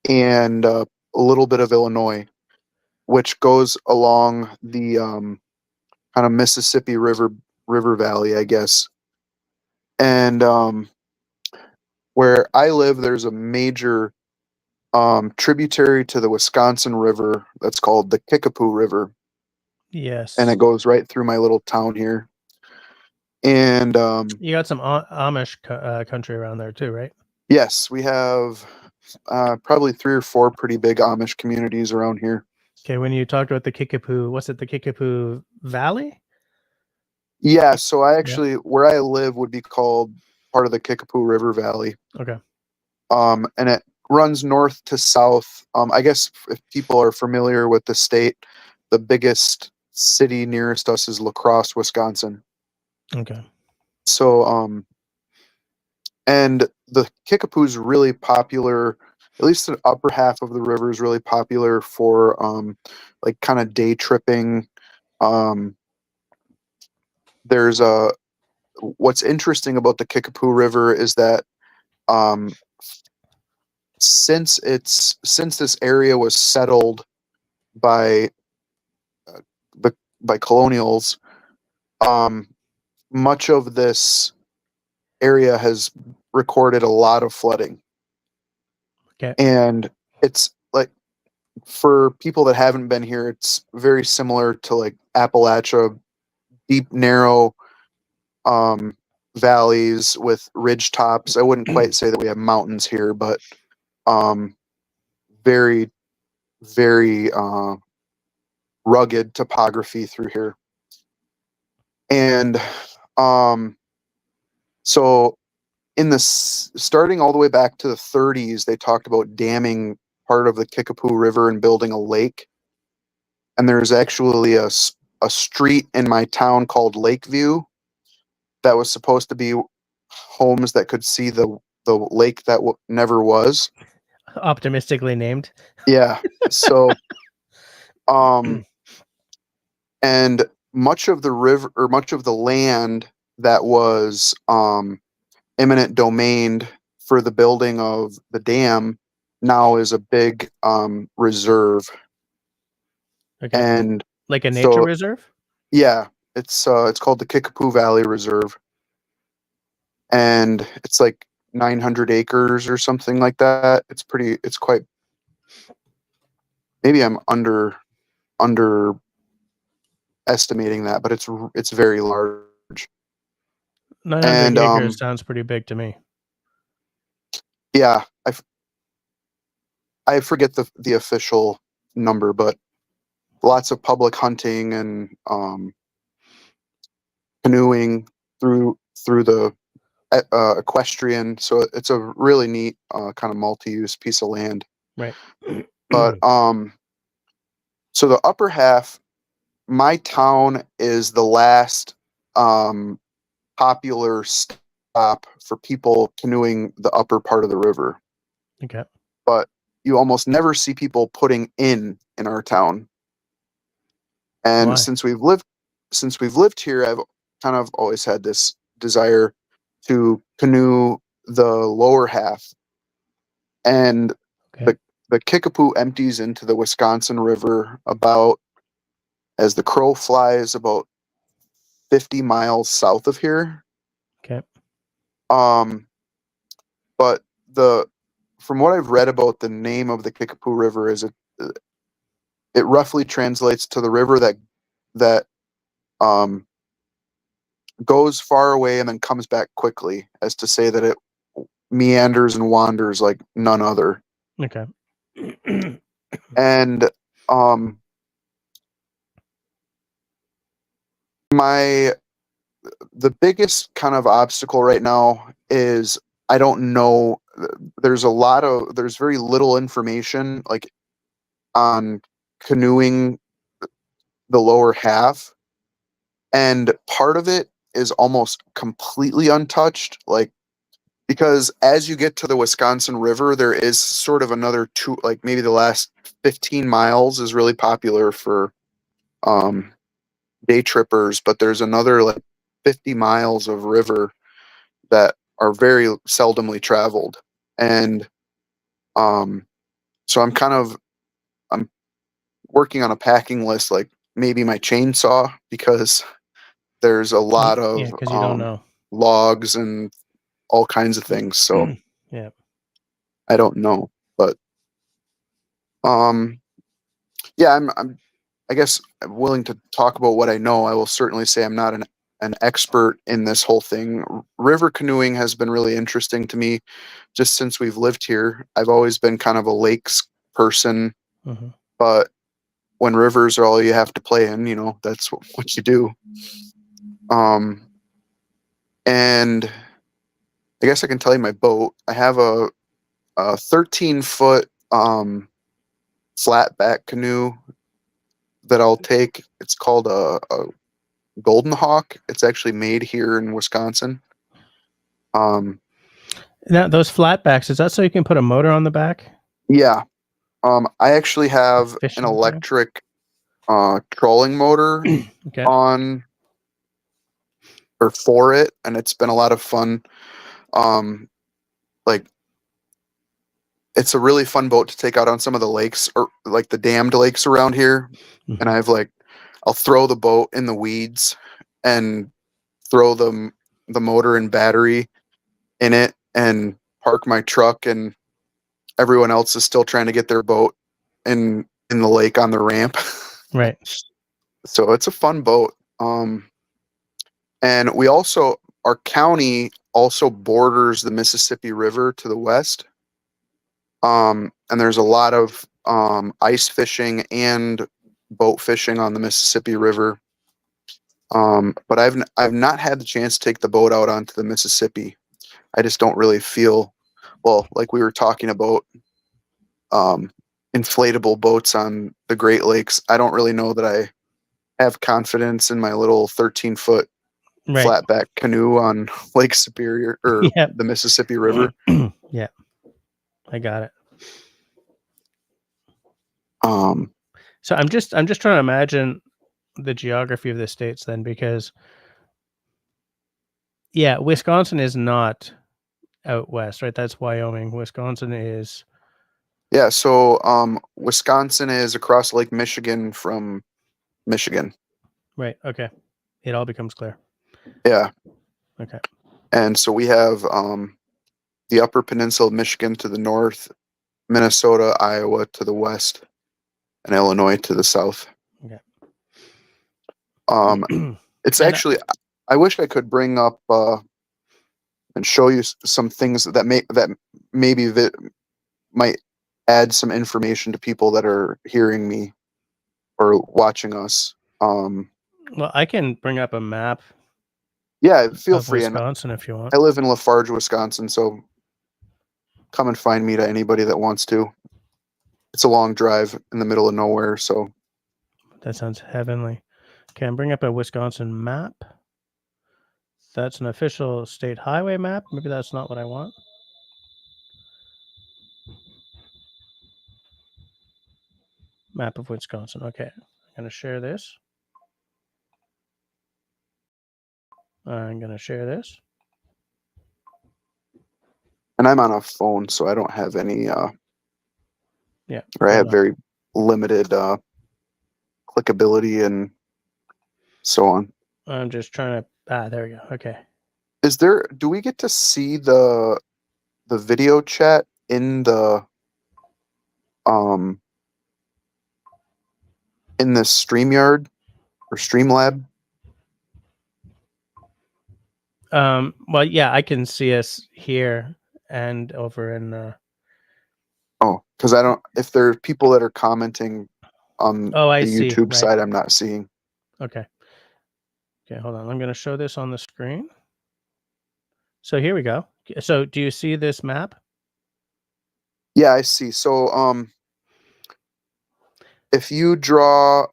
S2: and a little bit of Illinois, which goes along the kind of Mississippi River Valley, I guess. And where I live, there's a major tributary to the Wisconsin River that's called the Kickapoo River.
S1: Yes.
S2: And it goes right through my little town here. And
S1: you got some Amish country around there too, right?
S2: Yes, we have probably 3 or 4 pretty big Amish communities around here.
S1: Okay, when you talked about the Kickapoo, what's it, the Kickapoo Valley?
S2: Yeah, so I actually, where I live would be called part of the Kickapoo River Valley.
S1: Okay.
S2: And it runs north to south. I guess if people are familiar with the state, the biggest city nearest us is La Crosse, Wisconsin.
S1: Okay.
S2: So, and the Kickapoo's really popular, at least the upper half of the river is really popular for, like kind of day tripping. There's what's interesting about the Kickapoo River is that, since this area was settled by by colonials, much of this area has recorded a lot of flooding.
S1: Okay.
S2: And it's like, for people that haven't been here, it's very similar to like Appalachia, deep, narrow valleys with ridge tops. I wouldn't quite say that we have mountains here, but very, very rugged topography through here. And so in the starting all the way back to the 30s, they talked about damming part of the Kickapoo River and building a lake. And there's actually a street in my town called Lakeview that was supposed to be homes that could see the lake that never was.
S1: Optimistically named.
S2: Yeah. So, and much of the river, or much of the land that was eminent domain for the building of the dam now is a big reserve.
S1: Okay.
S2: And
S1: like a nature reserve?
S2: Yeah, it's called the Kickapoo Valley Reserve. And it's like 900 acres or something like that. It's quite, maybe I'm underestimating that, but it's very large.
S1: 900
S2: And
S1: acres sounds pretty big to me.
S2: yeah, I forget the official number, but lots of public hunting and canoeing through the equestrian. So it's a really neat kind of multi-use piece of land.
S1: Right.
S2: But so the upper half, my town is the last popular stop for people canoeing the upper part of the river.
S1: Okay.
S2: But you almost never see people putting in our town. And
S1: Why?
S2: since we've lived here, I've kind of always had this desire to canoe the lower half. And
S1: Okay.
S2: the Kickapoo empties into the Wisconsin River about, as the crow flies, about 50 miles south of here.
S1: Okay.
S2: But from what I've read about the name of the Kickapoo River, it roughly translates to the river that goes far away and then comes back quickly, as to say that it meanders and wanders like none other.
S1: Okay.
S2: And the biggest kind of obstacle right now is I don't know. There's very little information like on canoeing the lower half, and part of it is almost completely untouched, like, because as you get to the Wisconsin River, there is sort of another two, like maybe the last 15 miles is really popular for day trippers, but there's another like 50 miles of river that are very seldomly traveled. And so I'm working on a packing list, like maybe my chainsaw, because there's a lot
S1: Yeah,
S2: of
S1: because you don't know.
S2: logs and all kinds of things. So
S1: Yeah.
S2: I don't know, but yeah, I guess I'm willing to talk about what I know. I will certainly say I'm not an expert in this whole thing. River canoeing has been really interesting to me just since we've lived here. I've always been kind of a lakes person,
S1: Mm-hmm.
S2: but when rivers are all you have to play in, that's what you do. And I guess I can tell you my boat. I have a 13-foot flat back canoe that I'll take. It's called a Golden Hawk. It's actually made here in Wisconsin.
S1: Now, those flatbacks, is that so you can put a motor on the back?
S2: Yeah. I actually have
S1: Fishing
S2: an
S1: motor?
S2: electric trolling motor
S1: Okay.
S2: on or for it, and it's been a lot of fun. Like, it's a really fun boat to take out on some of the lakes, or like the dammed lakes around here. And
S1: Mm-hmm.
S2: I'll throw the boat in the weeds and throw the motor and battery in it and park my truck, and everyone else is still trying to get their boat in the lake on the ramp.
S1: Right.
S2: So it's a fun boat. And our county also borders the Mississippi River to the west. And there's a lot of ice fishing and boat fishing on the Mississippi River. But I've not had the chance to take the boat out onto the Mississippi. I just don't really feel, well, like we were talking about inflatable boats on the Great Lakes. I don't really know that I have confidence in my little 13-foot
S1: Right.
S2: flatback canoe on Lake Superior or
S1: Yeah.
S2: the Mississippi River.
S1: Yeah. I got it. So I'm just trying to imagine the geography of the states then, because yeah, Wisconsin is not out west, right? That's Wyoming. Wisconsin is
S2: Yeah, so Wisconsin is across Lake Michigan from Michigan.
S1: right. Okay. It all becomes clear.
S2: Yeah.
S1: Okay.
S2: And so we have the Upper Peninsula of Michigan to the north, Minnesota, Iowa to the west, and Illinois to the south.
S1: Okay.
S2: It's actually, I wish I could bring up and show you some things that maybe might add some information to people that are hearing me or watching us.
S1: Well, I can bring up a map
S2: Yeah, feel
S1: of
S2: free. And
S1: Wisconsin if you want.
S2: I live in Lafarge, Wisconsin, so come and find me to anybody that wants to. It's a long drive in the middle of nowhere, so
S1: That sounds heavenly. Okay, I'm bringing up a Wisconsin map. That's an official state highway map. Maybe that's not what I want. Map of Wisconsin. Okay, I'm going to share this. I'm going to share this.
S2: and I'm on a phone, so I don't have any
S1: Yeah.
S2: or I
S1: hold
S2: have
S1: on.
S2: very limited clickability and so on.
S1: I'm just trying to. There we go. Okay.
S2: Do we get to see the video chat in the in this StreamYard or Streamlab?
S1: Well, yeah, I can see us here and over in.
S2: Oh, because I don't. If there are people that are commenting on
S1: Oh, I
S2: the
S1: see.
S2: YouTube
S1: Right.
S2: side, I'm not seeing.
S1: Okay. Okay, hold on. I'm going to show this on the screen. So here we go. So do you see this map?
S2: Yeah, I see. So if you draw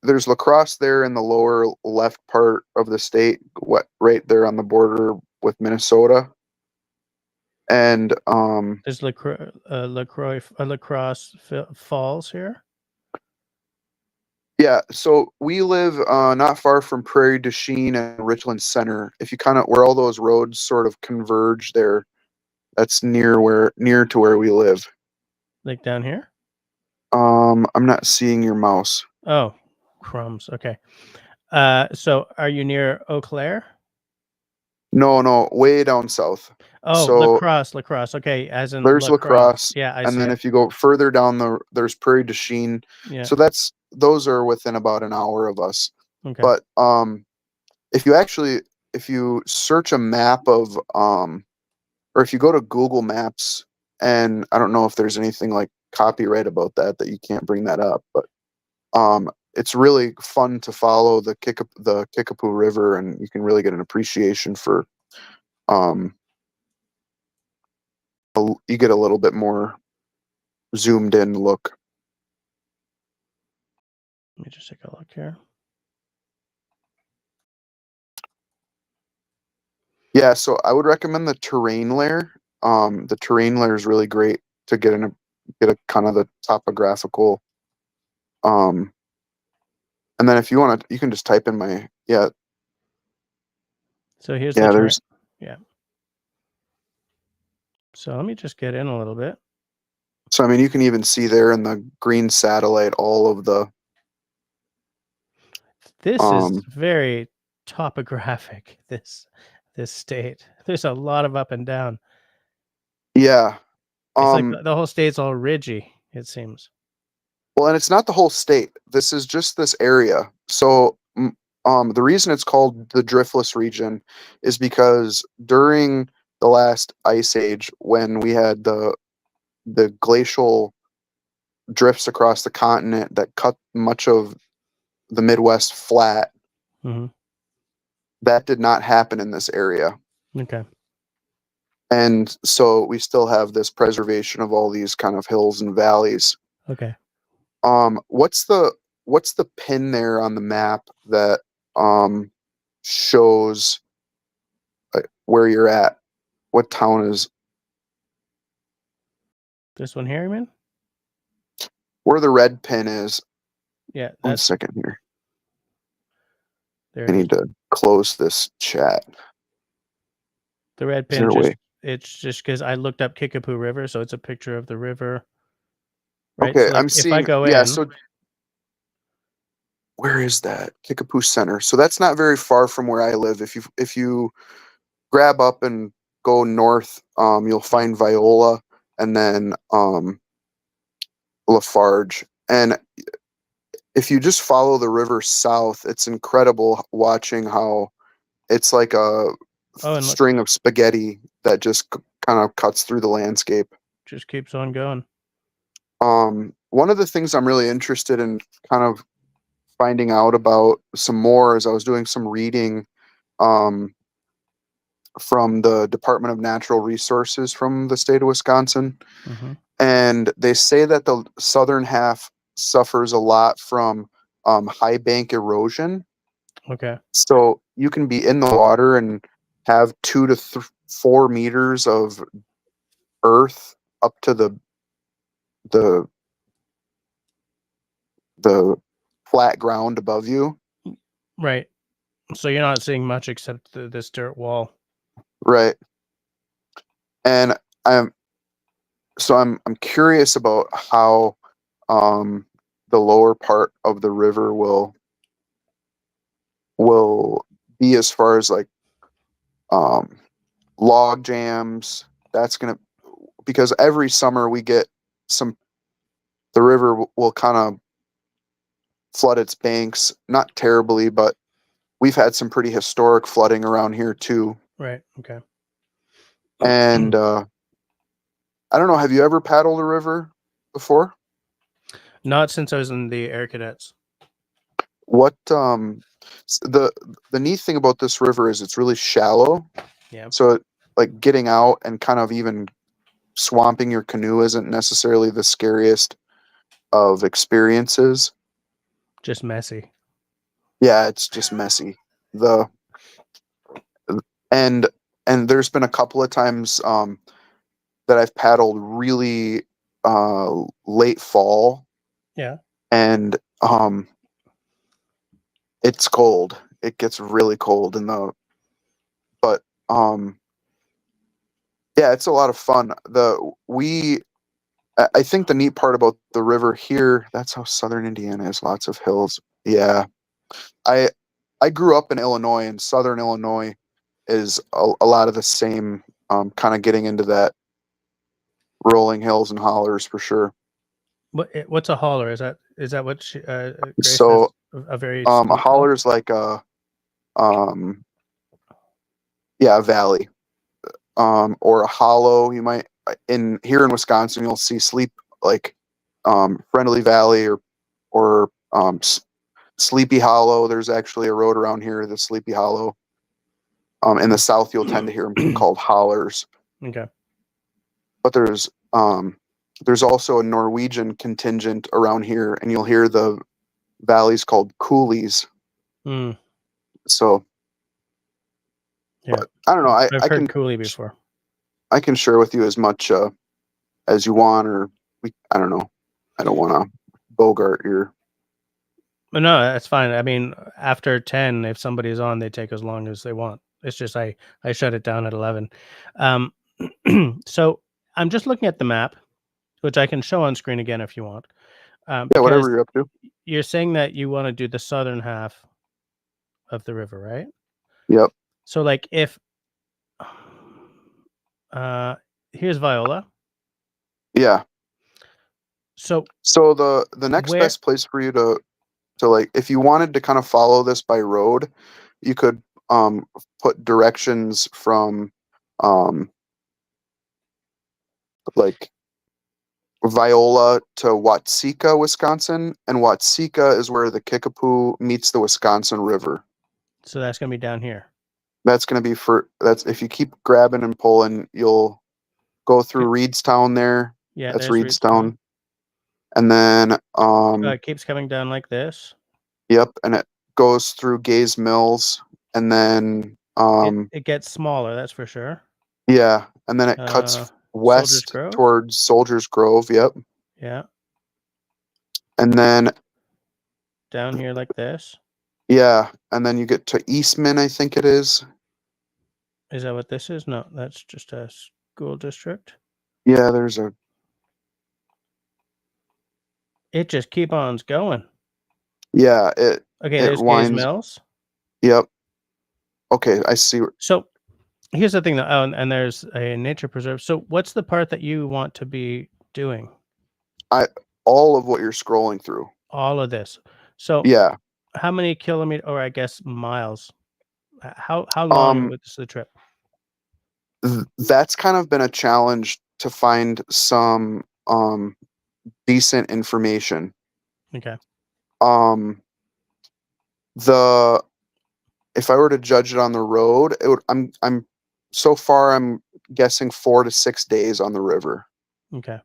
S2: there's La Crosse there in the lower left part of the state, right there on the border with Minnesota, and
S1: There's Lacrosse Falls here.
S2: yeah, so we live not far from Prairie du Chien and Richland Center. If you kind of where all those roads sort of converge there, that's near to where we live.
S1: Like down here?
S2: I'm not seeing your mouse.
S1: Oh, crumbs. Okay. So are you near Eau Claire?
S2: No, way down south.
S1: Oh,
S2: So
S1: Lacrosse. Okay, as in
S2: there's La
S1: lacrosse.
S2: Crosse,
S1: Yeah, I
S2: and
S1: see
S2: then
S1: it.
S2: if you go further down there's Prairie du Chien.
S1: Yeah.
S2: So those are within about an hour of us.
S1: Okay.
S2: But if you search a map of or if you go to Google Maps, and I don't know if there's anything like copyright about that you can't bring that up, but it's really fun to follow the Kickapoo River, and you can really get an appreciation for you get a little bit more zoomed in look.
S1: Let me just take a look here.
S2: Yeah, so I would recommend the terrain layer. The terrain layer is really great to get a kind of the topographical. And then if you want to, you can just type in my
S1: So here's
S2: yeah.
S1: the
S2: There's
S1: yeah. So let me just get in a little bit.
S2: so I mean you can even see there in the green satellite all of the.
S1: This is very topographic. This state. There's a lot of up and down.
S2: Yeah.
S1: It's like the whole state's all ridgy, it seems.
S2: Well, and it's not the whole state. This is just this area. So the reason it's called the Driftless region is because during the last ice age, when we had the glacial drifts across the continent that cut much of the Midwest flat,
S1: Mm-hmm.
S2: that did not happen in this area.
S1: Okay.
S2: And so we still have this preservation of all these kind of hills and valleys.
S1: Okay.
S2: What's the pin there on the map that shows where you're at? What town is
S1: This one here, you mean?
S2: where the red pin is?
S1: Yeah.
S2: 1 second here.
S1: There
S2: I
S1: it is.
S2: need to close this chat.
S1: The red
S2: Is there
S1: pin
S2: a way?
S1: it's just because I looked up Kickapoo River, so it's a picture of the river. Right.
S2: Okay,
S1: So like,
S2: I'm
S1: if
S2: seeing.
S1: I go
S2: Yeah,
S1: in,
S2: so where is that? Kickapoo Center. So that's not very far from where I live. If you grab up and go north, you'll find Viola and then Lafarge. And if you just follow the river south, it's incredible watching how it's like
S1: Oh, and look,
S2: string of spaghetti that just kind of cuts through the landscape.
S1: just keeps on going.
S2: One of the things I'm really interested in kind of finding out about some more as I was doing some reading from the Department of Natural Resources from the state of Wisconsin.
S1: Hmm.
S2: And they say that the southern half suffers a lot from high bank erosion.
S1: Okay.
S2: So you can be in the water and have 2 to 4 meters of earth up to the the flat ground above you.
S1: Right. So you're not seeing much except this dirt wall.
S2: Right. And I'm curious about how the lower part of the river will be as far as like log jams. That's gonna, because every summer we get the river will kind of flood its banks, not terribly, but we've had some pretty historic flooding around here too.
S1: Right. Okay.
S2: And I don't know, have you ever paddled a river before?
S1: Not since I was in the Air Cadets.
S2: What the neat thing about this river is it's really shallow.
S1: Yeah.
S2: So like getting out and kind of even swamping your canoe isn't necessarily the scariest of experiences.
S1: Just messy.
S2: Yeah, it's just messy. The and there's been a couple of times that I've paddled really late fall.
S1: Yeah.
S2: And it's cold. It gets really cold in the but yeah, it's a lot of fun. I think the neat part about the river here, that's how southern Indiana is, lots of hills. Yeah. I grew up in Illinois, and southern Illinois is a lot of the same, kind of getting into that rolling hills and hollers for sure.
S1: What's a holler? Is that what Grace
S2: So
S1: says? A very
S2: a
S1: steep hill?
S2: holler's like a valley, or a hollow. You might in here in Wisconsin, you'll see Friendly Valley or Sleepy Hollow. There's actually a road around here, the Sleepy Hollow. In the south, you'll tend to hear them called hollers.
S1: Okay.
S2: But there's also a Norwegian contingent around here, and you'll hear the valleys called coulees.
S1: Mm.
S2: So,
S1: Yeah.
S2: but I don't know.
S1: I've
S2: I
S1: heard
S2: can
S1: Cooley before.
S2: I can share with you as much as you want, or I don't know. I don't want to bogart your.
S1: But no, that's fine. I mean, after 10, if somebody's on, they take as long as they want. It's just I shut it down at 11. So I'm just looking at the map, which I can show on screen again if you want.
S2: Yeah,
S1: Because
S2: whatever you're up to.
S1: you're saying that you want to do the southern half of the river, right?
S2: Yep.
S1: So like if here's Viola.
S2: Yeah.
S1: So
S2: the next best place for you to like, if you wanted to kind of follow this by road, you could put directions from like Viola to Watseka, Wisconsin, and Watseka is where the Kickapoo meets the Wisconsin River.
S1: So that's gonna be down here.
S2: That's going to be that's if you keep grabbing and pulling, you'll go through Reedstown there.
S1: Yeah,
S2: That's
S1: there's
S2: Reedstown. And then
S1: it keeps coming down like this.
S2: Yep, and it goes through Gaze Mills, and then
S1: it gets smaller, that's for sure.
S2: Yeah, and then it cuts west towards Soldiers Grove. Yep.
S1: Yeah.
S2: And then
S1: down here like this.
S2: Yeah, and then you get to Eastman, I think it is.
S1: Is that what this is? No, that's just a school district.
S2: Yeah, there's a.
S1: It just keep on going.
S2: Yeah, okay.
S1: There's Gaze Mills.
S2: Yep. Okay, I see.
S1: So here's the thing, though, and there's a nature preserve. So what's the part that you want to be doing?
S2: All of what you're scrolling through.
S1: All of this. So how many kilometers, or I guess miles? How long is the trip?
S2: that's kind of been a challenge to find some decent information.
S1: Okay.
S2: The if I were to judge it on the road, it would, I'm so far I'm guessing 4 to 6 days on the river.
S1: Okay.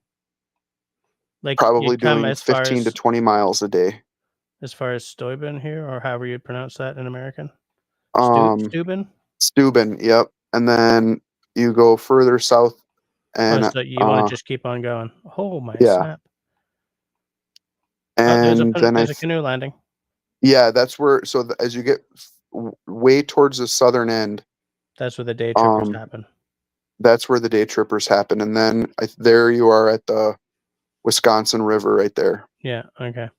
S1: Like
S2: Probably
S1: you'd come
S2: doing 15 to 20 miles a day.
S1: as far as Steuben here, or however you'd pronounce that in American.
S2: Um,
S1: Steuben?
S2: Steuben, yep. And then you go further south
S1: Oh,
S2: and
S1: so you want to just keep on going. Oh my
S2: yeah.
S1: snap. Oh,
S2: And then
S1: there's a canoe landing.
S2: yeah, that's where as you get way towards the southern end,
S1: That's where the day trippers happen.
S2: that's where the day trippers happen. And then there you are at the Wisconsin River right there.
S1: Yeah, okay.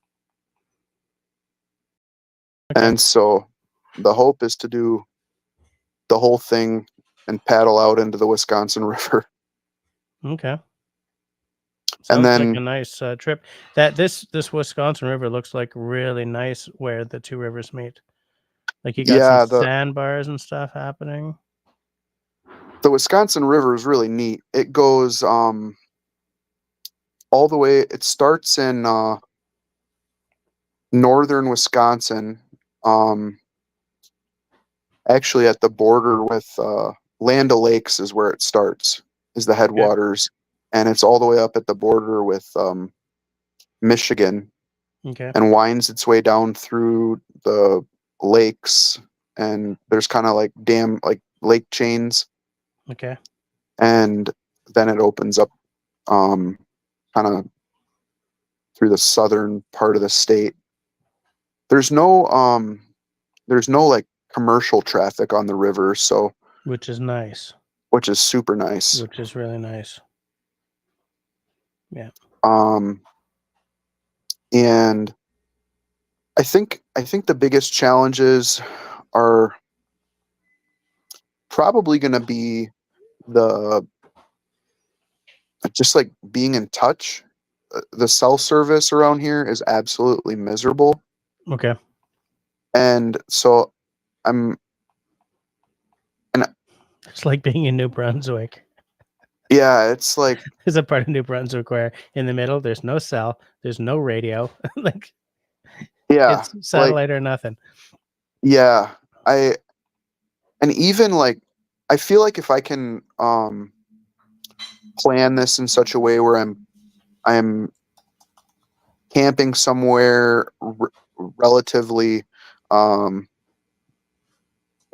S2: And so the hope is to do the whole thing and paddle out into the Wisconsin River.
S1: Okay.
S2: And
S1: Sounds like
S2: then
S1: a nice trip. That this Wisconsin River looks like really nice where the two rivers meet. Like you got some sandbars and stuff happening.
S2: the Wisconsin River is really neat. It goes all the way. It starts in northern Wisconsin, actually at the border with Land O'Lakes is where it starts, is the headwaters, and it's all the way up at the border with Michigan, and winds its way down through the lakes, and there's kind of like lake chains.
S1: Okay.
S2: And then it opens up kind of through the southern part of the state. There's no like commercial traffic on the river, so
S1: which is nice.
S2: Which is super nice.
S1: Which is really nice. Yeah.
S2: And I think the biggest challenges are probably going to be just like being in touch. The cell service around here is absolutely miserable.
S1: Okay.
S2: And so
S1: it's like being in New Brunswick.
S2: Yeah, it's like
S1: there's a part of New Brunswick where in the middle there's no cell, there's no radio, like
S2: yeah,
S1: it's satellite or nothing.
S2: Yeah, even like I feel like if I can plan this in such a way where I'm camping somewhere relatively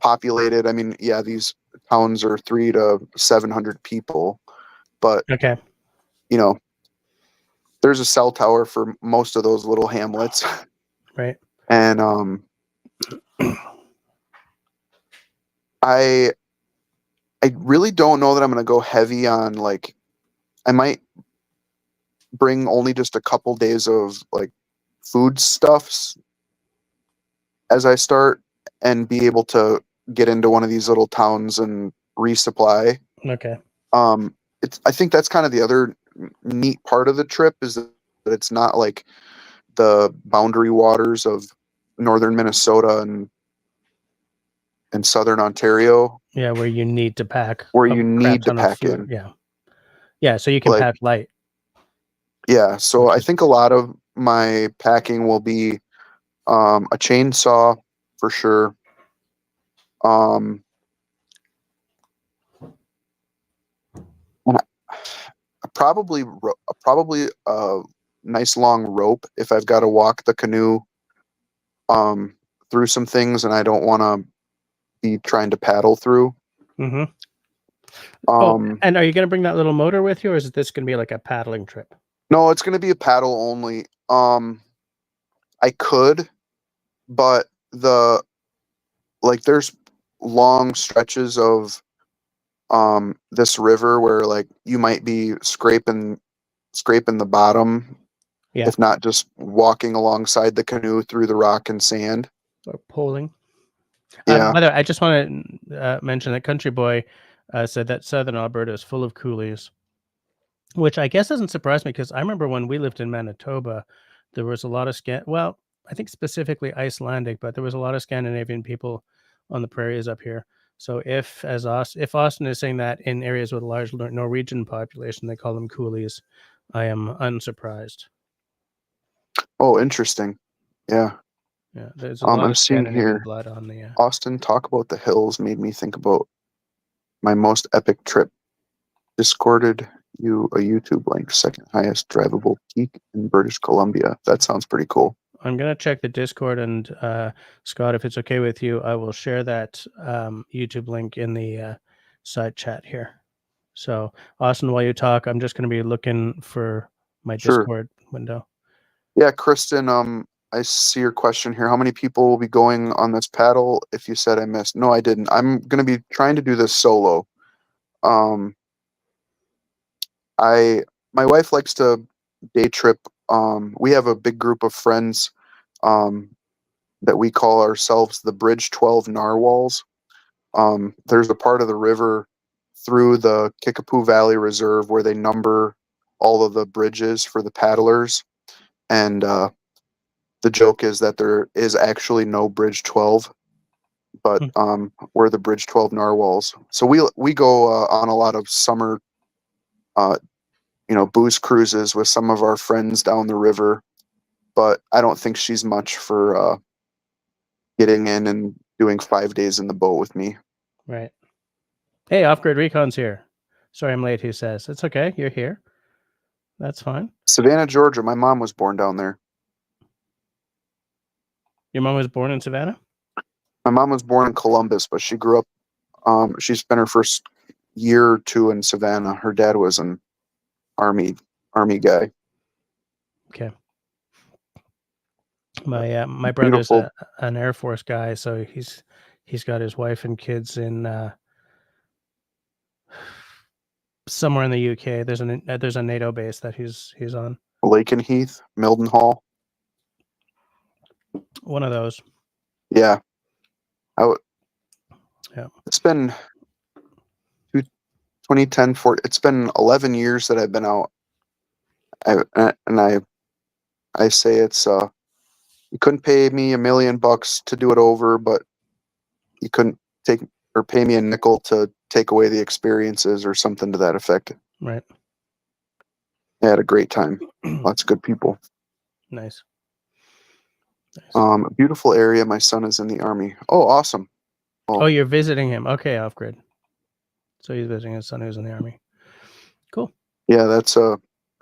S2: populated. I mean, yeah, these towns are 300 to 700 people, but you know, there's a cell tower for most of those little hamlets,
S1: right?
S2: And I really don't know that I'm going to go heavy on, like, I might bring only just a couple days of like food stuffs as I start and be able to get into one of these little towns and resupply.
S1: Okay.
S2: I think that's kind of the other neat part of the trip, is that it's not like the boundary waters of northern Minnesota and southern Ontario.
S1: Yeah, where you need to pack.
S2: Where you need to pack in.
S1: Yeah. Yeah, so you can pack light.
S2: Yeah, so I think a lot of my packing will be a chainsaw for sure. Probably a nice long rope if I've got to walk the canoe through some things and I don't want to be trying to paddle through.
S1: Mm-hmm. And are you going to bring that little motor with you, or is this going to be like a paddling trip?
S2: No, it's going to be a paddle only. I could, but there's long stretches of this river where like you might be scraping the bottom, if not just walking alongside the canoe through the rock and sand
S1: or poling.
S2: Yeah.
S1: By the way, I just want to mention that Country Boy said that southern Alberta is full of coolies, which I guess doesn't surprise me, because I remember when we lived in Manitoba, there was a lot of I think specifically Icelandic, but there was a lot of Scandinavian people on the prairies up here. So if Austin is saying that in areas with a large Norwegian population, they call them coolies, I am unsurprised.
S2: Oh, interesting. Yeah.
S1: Yeah, there's a lot
S2: I'm
S1: of
S2: seeing
S1: Scandinavian
S2: here,
S1: blood on the.
S2: Austin, talk about the hills made me think about my most epic trip. Discorded you a YouTube link, second highest drivable peak in British Columbia. That sounds pretty cool.
S1: I'm gonna check the Discord, and Scott, if it's okay with you, I will share that YouTube link in the side chat here. So, Austin, while you talk, I'm just gonna be looking for my
S2: Sure.
S1: Discord window.
S2: Yeah, Kristen, I see your question here. How many people will be going on this paddle? If you said I missed. No, I didn't. I'm going to be trying to do this solo. Um, my wife likes to day trip. We have a big group of friends that we call ourselves the Bridge 12 Narwhals. There's a part of the river through the Kickapoo Valley Reserve where they number all of the bridges for the paddlers. And the joke is that there is actually no Bridge 12, but we're the Bridge 12 Narwhals. So we go on a lot of summer, booze cruises with some of our friends down the river. But I don't think she's much for getting in and doing 5 days in the boat with me.
S1: Right. Hey, Off-Grid Recon's here. Sorry I'm late, he says. It's okay. You're here. That's fine.
S2: Savannah, Georgia. My mom was born down there.
S1: Your mom was born in Savannah?
S2: My mom was born in Columbus, but she grew up, she spent her first year or two in Savannah. Her dad was an army guy.
S1: Okay. My brother's an Air Force guy, so he's got his wife and kids in somewhere in the UK. There's a NATO base that he's on.
S2: Lakenheath, Mildenhall.
S1: One of those.
S2: Yeah.
S1: Yeah.
S2: It's been 2010 it's been 11 years that I've been out. I say it's you couldn't pay me $1 million to do it over, but you couldn't take or pay me a nickel to take away the experiences or something to that effect.
S1: Right.
S2: I had a great time. Lots of good people.
S1: Nice.
S2: Beautiful area. My son is in the Army. Oh, awesome.
S1: Oh, you're visiting him. Okay, Off-Grid. So he's visiting his son who's in the Army. Cool.
S2: Yeah, that's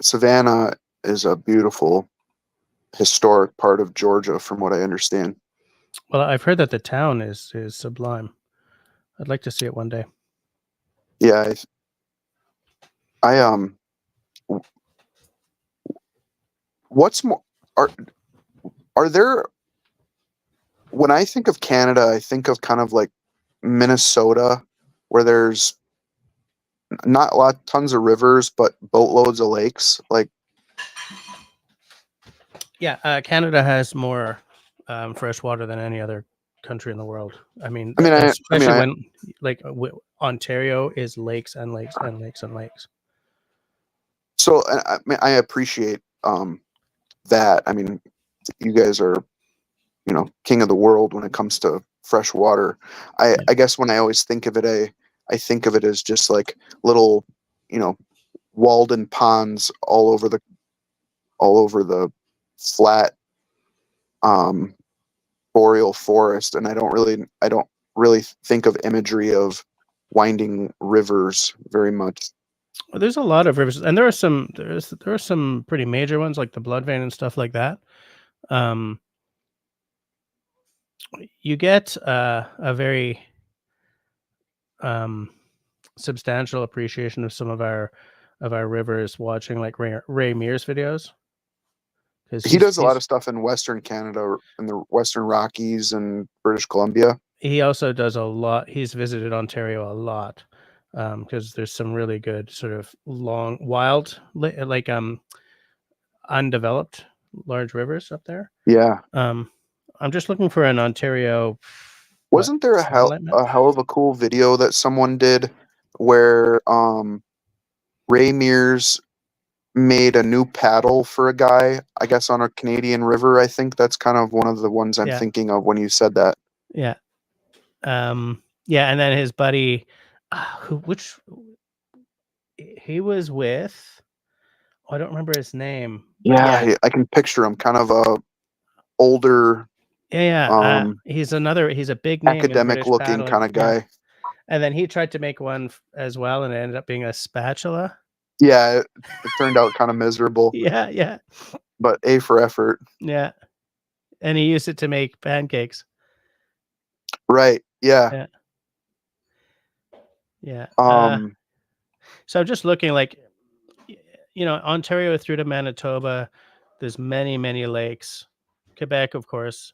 S2: Savannah is a beautiful historic part of Georgia from what I understand.
S1: Well, I've heard that the town is sublime. I'd like to see it one day.
S2: Yeah, I what's more are there, when I think of Canada, I think of kind of like Minnesota, where there's not tons of rivers, but boatloads of lakes. Like,
S1: yeah, Canada has more fresh water than any other country in the world. Ontario is lakes and lakes and lakes and lakes.
S2: So I appreciate that. I mean, you guys are, king of the world when it comes to fresh water. I guess when I always think of it, I think of it as just like little, walled-in ponds all over the flat boreal forest, and I don't really think of imagery of winding rivers very much.
S1: Well, there's a lot of rivers, and there are some pretty major ones like the Blood Vein and stuff like that. You get a very substantial appreciation of some of our rivers watching like Ray Mears videos.
S2: He does a lot of stuff in Western Canada, in the Western Rockies and British Columbia.
S1: He also does a lot. He's visited Ontario a lot because there's some really good sort of long, wild, like undeveloped large rivers up there.
S2: Yeah.
S1: I'm just looking for an Ontario.
S2: Wasn't there a hell of a cool video that someone did where Ray Mears made a new paddle for a guy, I guess on a Canadian river? I think that's kind of one of the ones I'm thinking of when you said that.
S1: Yeah. Yeah, and then his buddy, he was with. Oh, I don't remember his name, but yeah,
S2: I can picture him, kind of a older,
S1: yeah. He's a big name in
S2: academic
S1: British
S2: looking
S1: paddling.
S2: kind of
S1: Yeah,
S2: guy.
S1: and then he tried to make one as well, and it ended up being a spatula.
S2: Yeah, it turned out kind of miserable,
S1: Yeah, yeah,
S2: but A for effort.
S1: yeah. And he used it to make pancakes.
S2: Right. Yeah.
S1: Yeah, yeah.
S2: Um,
S1: So I'm just looking like, Ontario through to Manitoba. There's many, many lakes. Quebec, of course,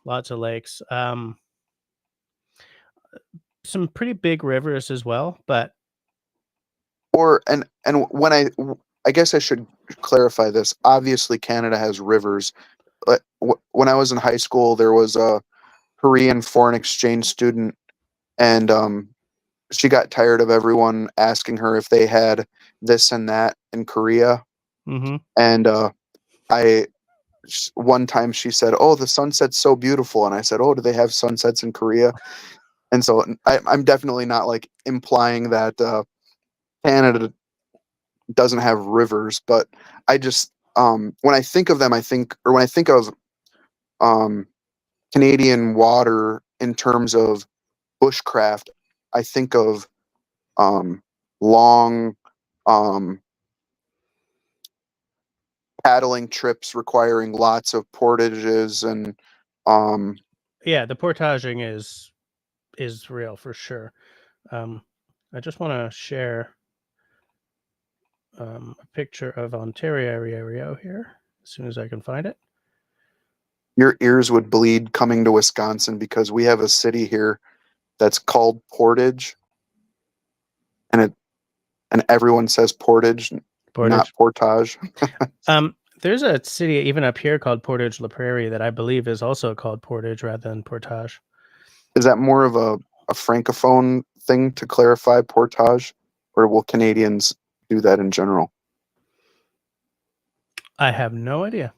S1: lots of lakes. Some pretty big rivers as well, but
S2: or and when I guess I should clarify this. Obviously, Canada has rivers. When I was in high school, there was a Korean foreign exchange student, and she got tired of everyone asking her if they had this and that in Korea.
S1: mm-hmm.
S2: And I one time she said, "Oh, the sunset's so beautiful," and I said, "Oh, do they have sunsets in Korea?" And so I'm definitely not like implying that Canada doesn't have rivers, but I just when I think of them, when I think of um, Canadian water in terms of bushcraft, I think of um, long um, paddling trips requiring lots of portages and um,
S1: Yeah, the portaging is real for sure. I just want to share a picture of Ontario here as soon as I can find it.
S2: your ears would bleed coming to Wisconsin because we have a city here that's called Portage, and everyone says Portage, not
S1: Portage.
S2: Portage.
S1: There's a city even up here called Portage La Prairie that I believe is also called Portage rather than Portage.
S2: Is that more of a francophone thing to clarify Portage, or will Canadians do that in general?
S1: I have no idea.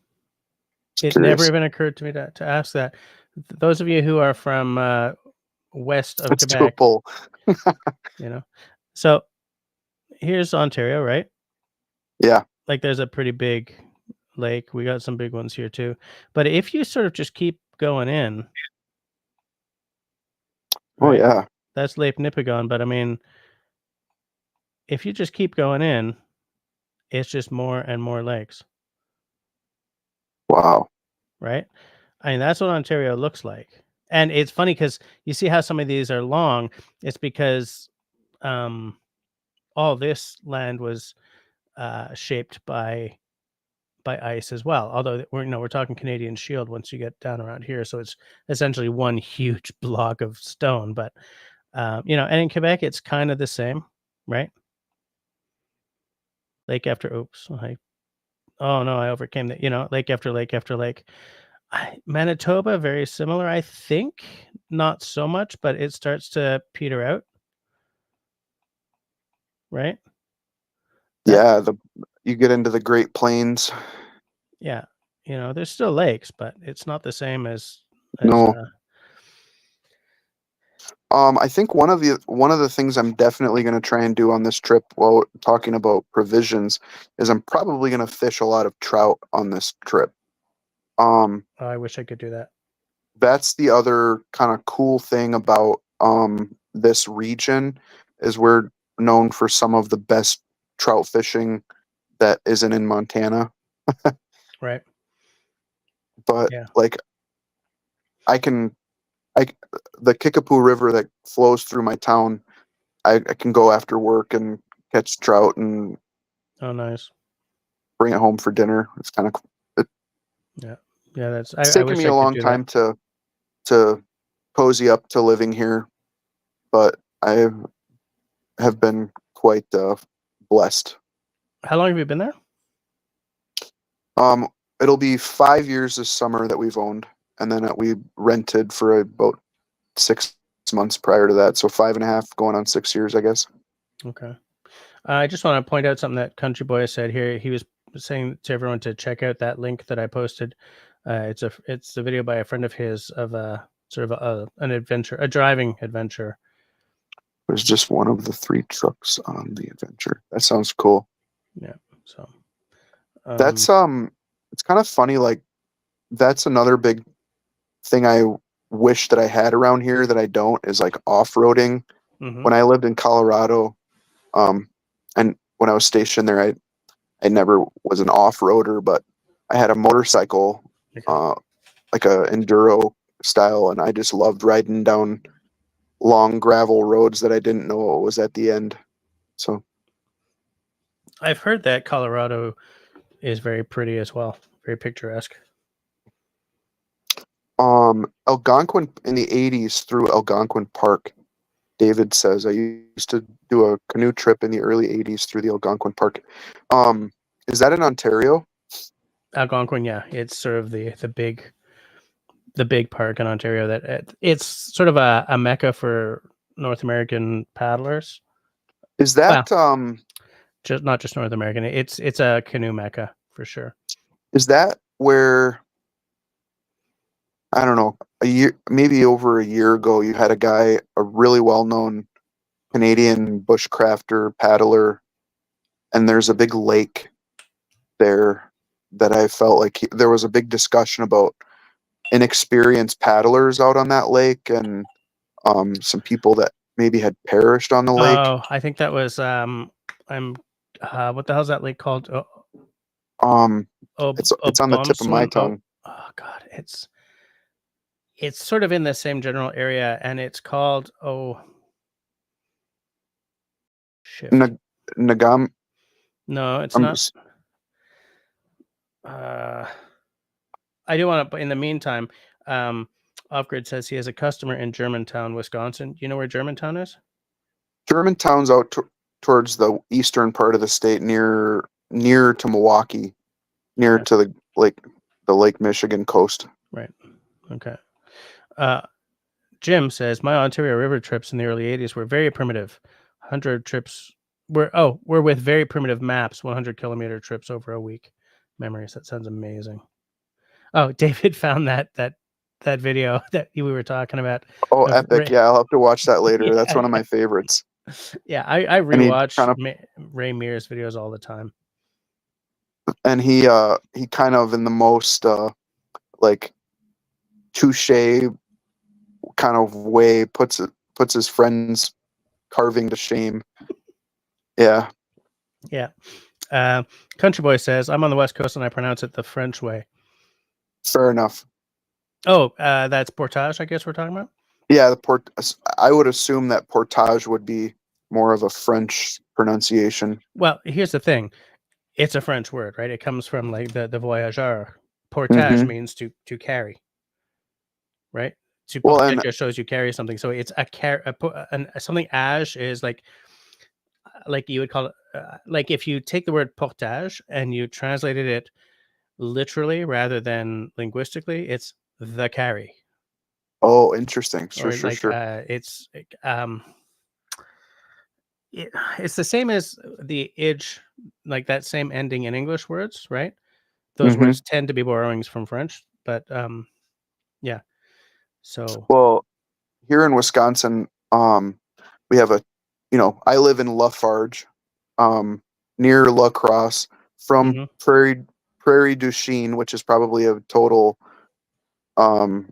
S2: Just
S1: It never
S2: curious.
S1: even occurred to me to ask that. Those of you who are from west of
S2: Let's do a
S1: Quebec,
S2: poll.
S1: So here's Ontario, right?
S2: Yeah.
S1: Like there's a pretty big lake. We got some big ones here too. But if you sort of just keep going in,
S2: Oh
S1: right?
S2: yeah.
S1: That's Lake Nipigon. But I mean, if you just keep going in, it's just more and more lakes,
S2: Wow.
S1: right? I mean, that's what Ontario looks like. And it's funny because you see how some of these are long. It's because all this land was shaped by ice as well. Although we're talking Canadian Shield once you get down around here, so it's essentially one huge block of stone. But and in Quebec, it's kind of the same, right? Lake after oops, oh no, I overcame that. Lake after lake after lake. Manitoba, very similar, I think. Not so much, but it starts to peter out, right? That's
S2: Yeah. You get into the Great Plains.
S1: yeah. There's still lakes, but it's not the same as
S2: No. I think one of the things I'm definitely going to try and do on this trip, while talking about provisions, is I'm probably going to fish a lot of trout on this trip.
S1: I wish I could do that.
S2: That's the other kind of cool thing about this region is we're known for some of the best trout fishing that isn't in Montana.
S1: Right.
S2: But
S1: Yeah.
S2: like I can I the Kickapoo River that flows through my town, I can go after work and catch trout and
S1: Oh, nice.
S2: bring it home for dinner. It's kind of
S1: Yeah. Yeah.
S2: it's
S1: I
S2: taken
S1: wish
S2: me
S1: I
S2: a
S1: could
S2: long
S1: do that.
S2: time to cozy up to living here, but I have been quite blessed.
S1: How long have you been there?
S2: Um, it'll be 5 years this summer that we've owned, and then we rented for about 6 months prior to that. So 5.5, going on 6 years, I guess.
S1: Okay. I just want to point out something that Country Boy said here. He was saying to everyone to check out that link that I posted. It's a video by a friend of his of a sort of an adventure, a driving adventure
S2: was just one of the 3 trucks on the adventure. That sounds cool.
S1: Yeah. So
S2: That's it's kind of funny. Like that's another big thing I wish that I had around here that I don't is like off-roading.
S1: mhm.
S2: When I lived in Colorado, and when I was stationed there, I never was an off-roader, but I had a motorcycle,
S1: Okay.
S2: like a enduro style, and I just loved riding down long gravel roads that I didn't know what was at the end. So
S1: I've heard that Colorado is very pretty as well, very picturesque.
S2: Algonquin in the 80s through Algonquin Park. David says I used to do a canoe trip in the early 80s through the Algonquin Park. Is that in Ontario?
S1: Algonquin, yeah, it's sort of the big park in Ontario that it's sort of a mecca for North American paddlers.
S2: Is
S1: Well,
S2: that
S1: just not just North American. It's a canoe mecca for sure.
S2: where, I don't know, a year, maybe over a year ago, you had a guy, a really well-known Canadian bushcrafter paddler, and there's a big lake there that I felt like there was a big discussion about inexperienced paddlers out on that lake, and some people that maybe had perished on the lake.
S1: Oh, I think that was I'm what the hell's that lake called?
S2: Um,
S1: Oh,
S2: it's on the tip of my
S1: Bomswin.
S2: tongue.
S1: Oh God, it's sort of in the same general area, and it's called shift.
S2: Nagam.
S1: No, it's
S2: Um,
S1: not. I do want to, but in the meantime, Offgrid says he has a customer in Germantown, Wisconsin. Do you know where Germantown is?
S2: Germantown's out towards the eastern part of the state, near to Milwaukee, near
S1: Okay.
S2: to the Lake Michigan coast.
S1: Right. Okay. Jim says my Ontario River trips in the early '80s were very primitive. 100 trips we're with very primitive maps. 100-kilometer trips over a week. Memories. That sounds amazing. Oh, David found that video that we were talking about.
S2: Oh,
S1: Of
S2: epic! Yeah, I'll have to watch that later. That's
S1: yeah,
S2: one of my favorites.
S1: yeah. I
S2: And he
S1: rewatch
S2: kind of
S1: Ray Mears videos all the time.
S2: he kind of in the most like touche kind of way puts his friends carving to shame. Yeah.
S1: Yeah. Country Boy says, I'm on the West Coast and I pronounce it the French way.
S2: Fair enough.
S1: Oh, that's portage, I guess we're talking about?
S2: Yeah, I would assume that portage would be more of a French pronunciation.
S1: Well, here's the thing. It's a French word, right? It comes from like the voyageur. Portage
S2: Hmm.
S1: means to carry, right? To
S2: Well,
S1: porter
S2: and
S1: just shows you carry something. So it's something age is like you would call it, like if you take the word portage and you translated it literally rather than linguistically, it's the carry.
S2: oh, interesting. Sure,
S1: Or
S2: sure,
S1: like
S2: sure.
S1: it's the same as the age, like that same ending in English words, right? Those
S2: Hmm.
S1: words tend to be borrowings from French, but yeah. So
S2: Well, here in Wisconsin, we have I live in Lafarge, near La Crosse, from
S1: mhm.
S2: Prairie du Chien, which is probably a total, um,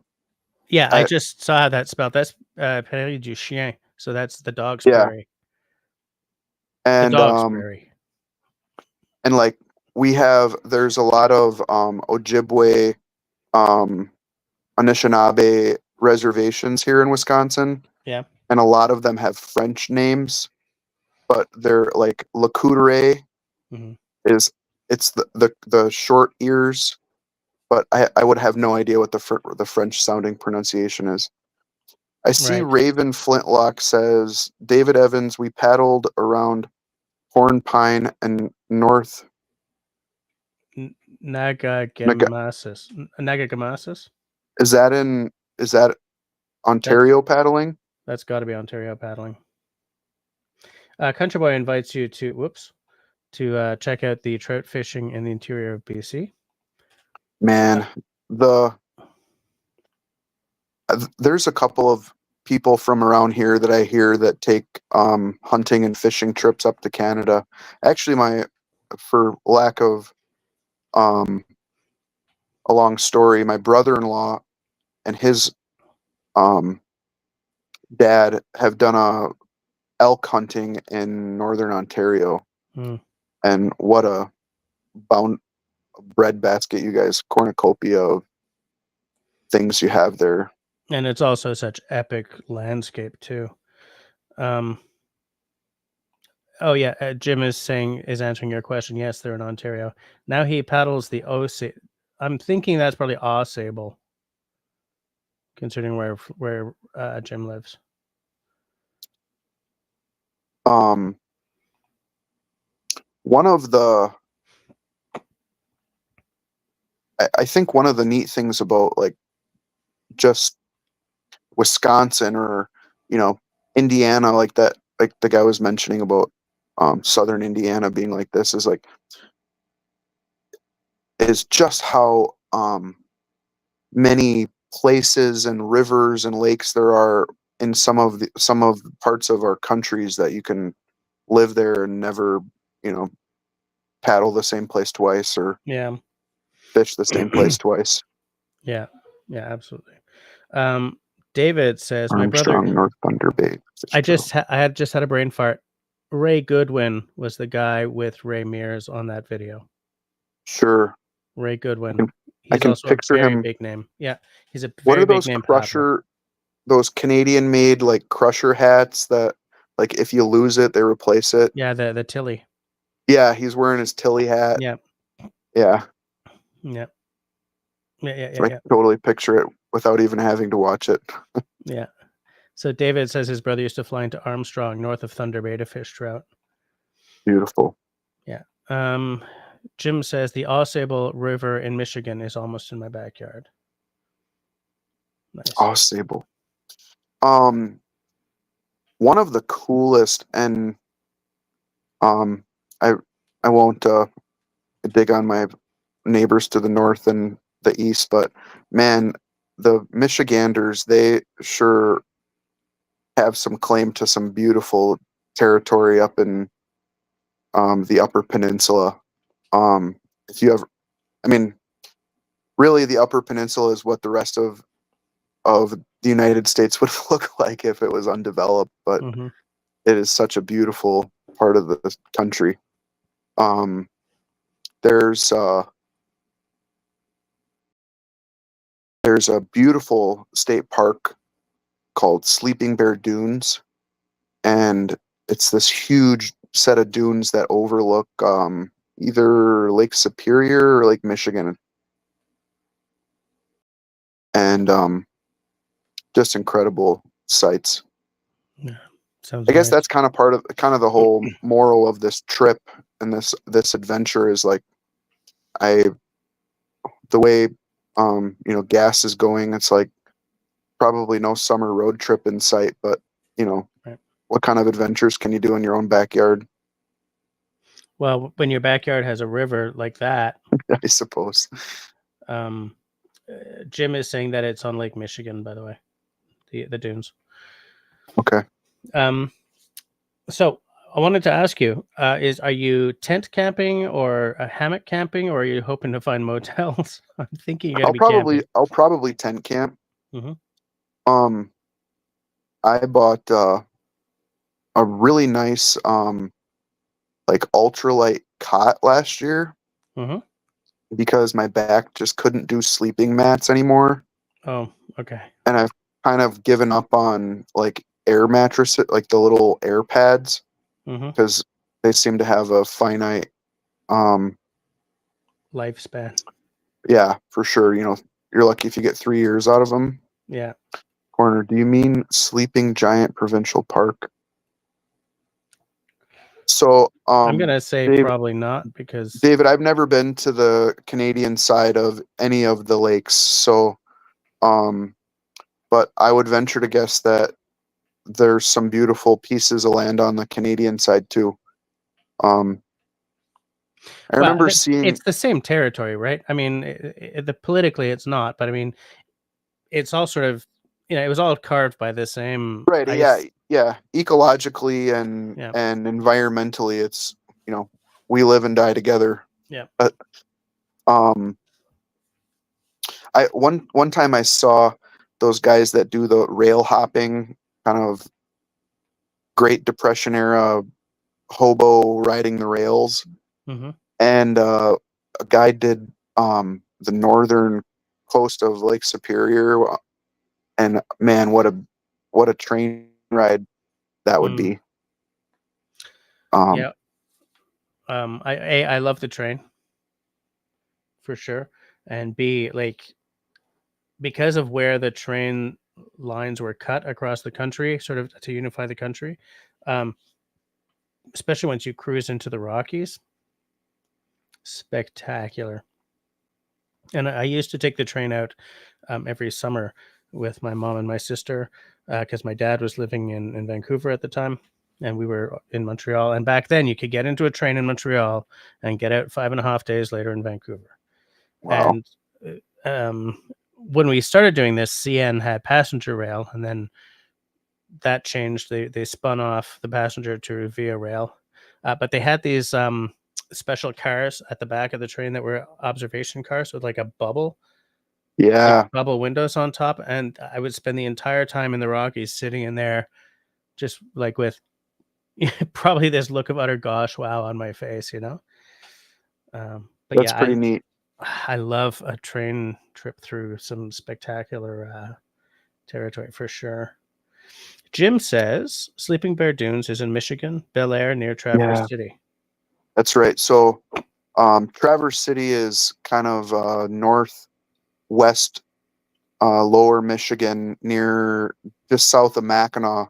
S1: Yeah, I
S2: I,
S1: just saw how that's spelled. That's Prairie du Chien. So that's the dog's
S2: yeah,
S1: prairie. The
S2: and
S1: dog's prairie.
S2: like there's a lot of Ojibwe, um, Anishinaabe reservations here in Wisconsin,
S1: Yeah.
S2: and a lot of them have French names, but they're like Le Coudray
S1: Hmm.
S2: is it's the short ears, but I would have no idea what the French sounding pronunciation is. I see
S1: Right.
S2: Raven Flintlock says David Evans. We paddled around Horn Pine and North Naga.
S1: Nagagamasis. Nagagamasis.
S2: Is that
S1: That's
S2: Ontario paddling?
S1: that's got to be Ontario paddling. Country Boy invites you to check out the trout fishing in the interior of BC.
S2: Man, there's a couple of people from around here that I hear that take hunting and fishing trips up to Canada. Actually, for lack of a long story, my brother-in-law and his dad have done a elk hunting in northern Ontario, and what a breadbasket, you guys, cornucopia of things you have there.
S1: And it's also such epic landscape too. Oh yeah, Jim is answering your question. Yes, they're in Ontario. Now he paddles the I'm thinking that's probably Sable, considering where Jim lives.
S2: One of the I think one of the neat things about like just Wisconsin or Indiana, like that, like the guy was mentioning about southern Indiana being like this, is just how many places and rivers and lakes there are in some of the parts of our countries that you can live there and never paddle the same place twice or fish the same place twice.
S1: Yeah, absolutely. David says,
S2: Armstrong,
S1: my brother,
S2: North Thunder Bay.
S1: I had just had a brain fart. Ray Goodwin was the guy with Ray Mears on that video.
S2: Sure.
S1: Ray Goodwin.
S2: I can
S1: also
S2: picture
S1: a very
S2: him.
S1: big name. Yeah, he's a
S2: What
S1: very
S2: are
S1: big
S2: those
S1: name.
S2: Crusher, those Canadian-made like Crusher hats that, like, if you lose it, they replace it?
S1: Yeah, the Tilly.
S2: Yeah, he's wearing his Tilly hat.
S1: Yeah.
S2: Yeah.
S1: Yeah.
S2: I can totally picture it without even having to watch it.
S1: Yeah. So David says his brother used to fly into Armstrong, north of Thunder Bay, to fish trout.
S2: Beautiful.
S1: Yeah. Jim says the Ausable River in Michigan is almost in my backyard. Nice.
S2: Ausable. One of the coolest, and I won't dig on my neighbors to the north and the east, but man, the Michiganders, they sure have some claim to some beautiful territory up in the Upper Peninsula. If you ever, I mean, really, the Upper Peninsula is what the rest of the United States would look like if it was undeveloped, but it is such a beautiful part of the country. There's a beautiful state park called Sleeping Bear Dunes, and it's this huge set of dunes that overlook either Lake Superior or Lake Michigan, and just incredible sights.
S1: Yeah,
S2: I guess that's kind of part of the whole moral of this trip and this adventure is like, the way gas is going, it's like probably no summer road trip in sight, but what kind of adventures can you do in your own backyard?
S1: Well, when your backyard has a river like that,
S2: I suppose.
S1: Jim is saying that it's on Lake Michigan, by the way, the dunes.
S2: Okay.
S1: So I wanted to ask you: are you tent camping or hammock camping, or are you hoping to find motels? I'm thinking
S2: I'll probably tent camp. I bought a really nice like ultralight cot last year because my back just couldn't do sleeping mats anymore.
S1: Oh, okay.
S2: And I've kind of given up on like air mattresses, like the little air pads, because they seem to have a finite
S1: lifespan.
S2: Yeah, for sure. You're lucky if you get 3 years out of them.
S1: Yeah.
S2: Corner, do you mean Sleeping Giant Provincial Park? So
S1: I'm gonna say probably not, because
S2: David, I've never been to the Canadian side of any of the lakes, so but I would venture to guess that there's some beautiful pieces of land on the Canadian side too. I remember seeing
S1: it's the same territory, right? I mean, politically it's not, but I mean, it's all sort of it was all carved by the same
S2: Right.
S1: ice.
S2: Yeah. Ecologically and
S1: Yeah.
S2: environmentally, it's, we live and die together.
S1: Yeah.
S2: But I one time I saw those guys that do the rail hopping, kind of Great Depression era hobo riding the rails,
S1: Hmm.
S2: and a guy did the northern coast of Lake Superior, and man, what a train ride that would be.
S1: Yeah. I love the train for sure, and B, like, because of where the train lines were cut across the country, sort of to unify the country, um, especially once you cruise into the Rockies, spectacular. And I used to take the train out every summer with my mom and my sister because my dad was living in Vancouver at the time, and we were in Montreal. And back then, you could get into a train in Montreal and get out 5.5 days later in Vancouver.
S2: Wow.
S1: And when we started doing this, CN had passenger rail, and then that changed. They spun off the passenger to Via Rail, but they had these special cars at the back of the train that were observation cars with like a bubble, like
S2: Yeah,
S1: bubble windows on top, and I would spend the entire time in the Rockies sitting in there, just like with probably this look of utter gosh wow on my face, But
S2: that's
S1: yeah,
S2: pretty neat.
S1: I love a train trip through some spectacular territory for sure. Jim says Sleeping Bear Dunes is in Michigan, Bel Air near Traverse
S2: Yeah,
S1: City.
S2: that's right. So, Traverse City is kind of northwest, lower Michigan, near just south of Mackinac,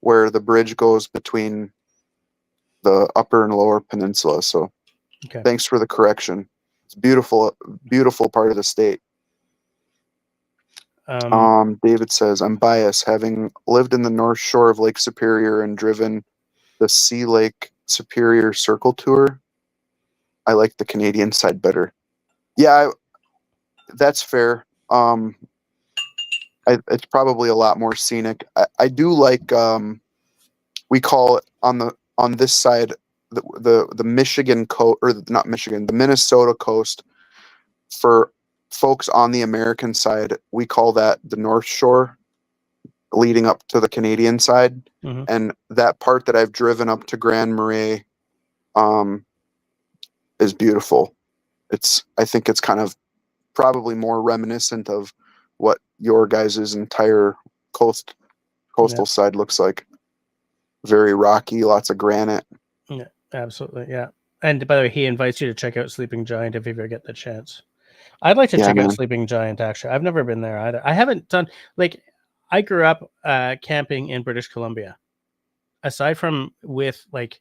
S2: where the bridge goes between the upper and lower peninsula. So,
S1: Okay.
S2: thanks for the correction. It's beautiful, beautiful part of the state. David says, I'm biased, having lived in the North Shore of Lake Superior and driven the Sea Lake Superior Circle Tour. I like the Canadian side better. Yeah, that's fair. It's probably a lot more scenic. I do like, we call it on this side, the Michigan coast, or not Michigan, the Minnesota coast. For folks on the American side, we call that the North Shore, leading up to the Canadian side.
S1: Mm-hmm.
S2: And that part that I've driven up to Grand Marais, um, is beautiful. I think it's kind of probably more reminiscent of what your guys' entire
S1: Yeah.
S2: coastal side looks like. Very rocky, lots of granite.
S1: Yeah, absolutely. Yeah. And by the way, he invites you to check out Sleeping Giant if you ever get the chance. I'd like to
S2: Yeah,
S1: check out
S2: man.
S1: Sleeping Giant, actually. I've never been there either. I haven't done, like, I grew up camping in British Columbia. Aside from with, like,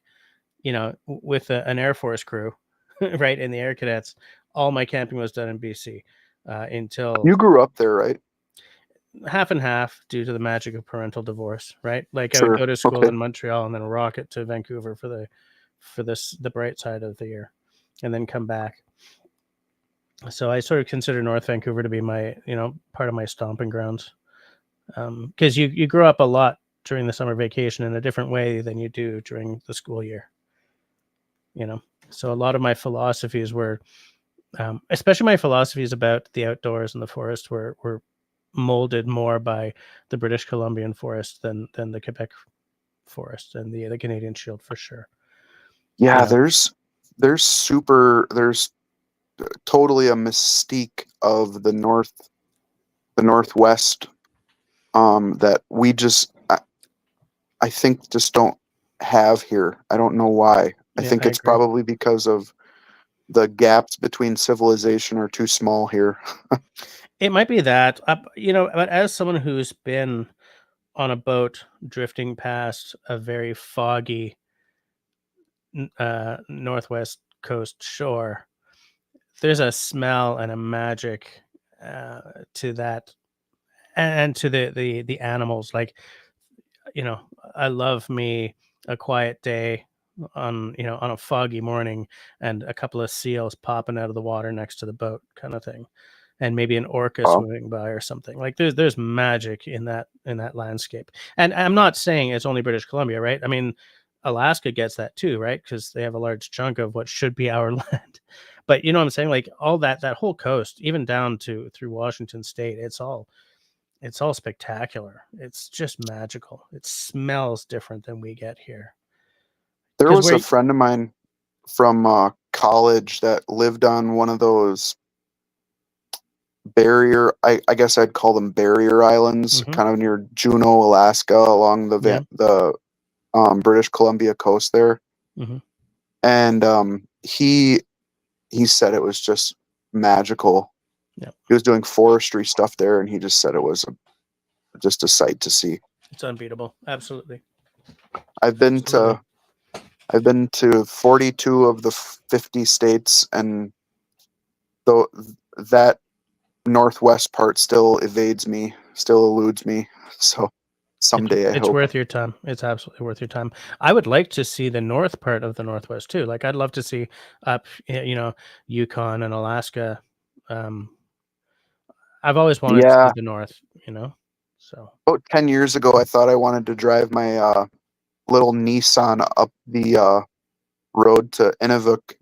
S1: with an Air Force crew, right, in the Air Cadets, all my camping was done in BC until
S2: You grew up there, right?
S1: half and half due to the magic of parental divorce, right? Like, I would
S2: Sure.
S1: go to school
S2: Okay.
S1: in Montreal and then rocket to Vancouver for the bright side of the year, and then come back. So I sort of consider North Vancouver to be my, part of my stomping grounds, because you grow up a lot during the summer vacation in a different way than you do during the school year. So a lot of my philosophies were, especially my philosophies about the outdoors and the forest, were molded more by the British Columbian forest than the Quebec forest and the Canadian Shield for sure.
S2: Yeah, there's totally a mystique of the Northwest, that we just, I think, just don't have here. I don't know why. I
S1: Yeah,
S2: think
S1: I
S2: it's
S1: agree.
S2: probably because of the gaps between civilization are too small here.
S1: It might be that, but as someone who's been on a boat drifting past a very foggy northwest coast shore, there's a smell and a magic to that, and to the animals. Like, I love me a quiet day on a foggy morning and a couple of seals popping out of the water next to the boat, kind of thing. and maybe an orca
S2: Wow.
S1: swimming by or something. Like there's magic in that landscape. And I'm not saying it's only British Columbia, right? I mean, Alaska gets that too, right? Because they have a large chunk of what should be our land. But you know what I'm saying? Like all that whole coast, even down to through Washington State, it's all spectacular. It's just magical. It smells different than we get here.
S2: There
S1: 'Cause
S2: was
S1: we're
S2: a friend of mine from college that lived on one of those barrier, I guess I'd call them barrier islands,
S1: Mhm.
S2: kind of near Juneau, Alaska, along the
S1: Yeah.
S2: British Columbia coast there.
S1: Mhm.
S2: And he said it was just magical.
S1: Yeah.
S2: He was doing forestry stuff there, and he just said it was just a sight to see.
S1: It's unbeatable. Absolutely.
S2: I've been
S1: Absolutely.
S2: to 42 of the 50 states, and though that northwest part still evades me, still eludes me. So someday I
S1: It's
S2: hope.
S1: worth your time. It's absolutely worth your time. I would like to see the north part of the Northwest too. Like I'd love to see up, Yukon and Alaska. Um, I've always wanted to see
S2: Yeah,
S1: the north. So
S2: about 10 years ago, I thought I wanted to drive my little Nissan up the road to Inuvik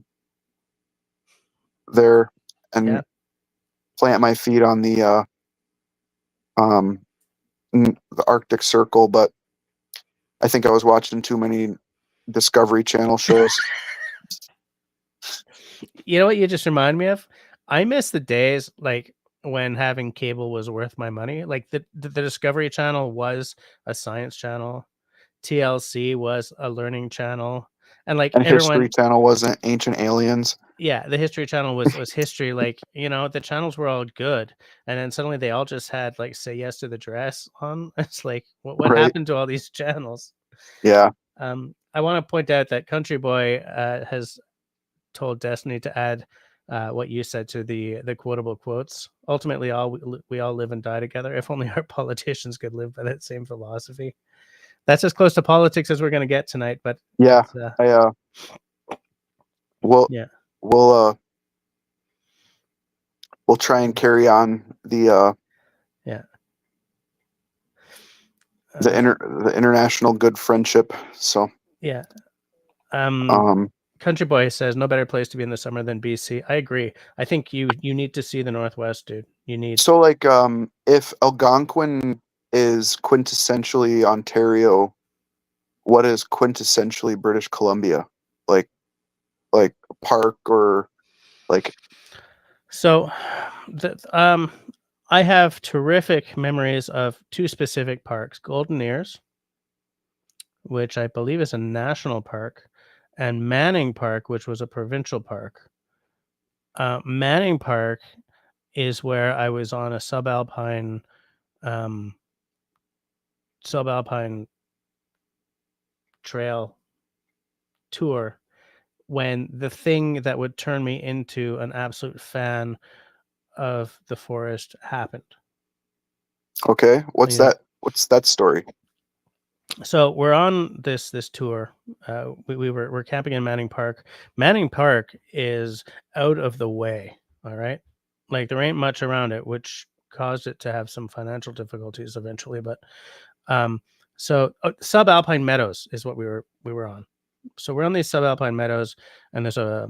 S2: there
S1: yeah.
S2: and plant my feet on um, the Arctic Circle, but I think I was watching too many Discovery Channel shows.
S1: You know what you just remind me of? I miss the days like when having cable was worth my money. Like the Discovery Channel was a science channel. TLC was a learning channel. And like
S2: And History
S1: everyone,
S2: Channel wasn't Ancient Aliens.
S1: yeah, the History Channel was history. Like, the channels were all good. And then suddenly they all just had like Say Yes to the Dress on. It's like what
S2: Right?
S1: happened to all these channels?
S2: Yeah.
S1: I want to point out that Country Boy has told Destiny to add what you said to the quotable quotes. Ultimately, we all live and die together. If only our politicians could live by that same philosophy. That's as close to politics as we're going to get tonight. But
S2: Yeah.
S1: it's,
S2: I we'll
S1: yeah,
S2: we'll uh we'll try and carry on
S1: yeah,
S2: the international good friendship. So
S1: yeah. Um,
S2: um
S1: Country Boy says no better place to be in the summer than BC. I agree. I think you need to see the Northwest, dude. You need.
S2: so like if Algonquin is quintessentially Ontario, what is quintessentially British Columbia? Like a park or like
S1: So, I have terrific memories of two specific parks: Golden Ears, which I believe is a national park, and Manning Park, which was a provincial park. Manning Park is where I was on a um, subalpine trail tour when the thing that would turn me into an absolute fan of the forest happened.
S2: okay,
S1: You know,
S2: what's that story?
S1: so we're on this tour. We're camping in Manning Park. Manning Park is out of the way. All right, like there ain't much around it, which caused it to have some financial difficulties eventually. But um, subalpine meadows is what we were on. So we're on these subalpine meadows, and there's a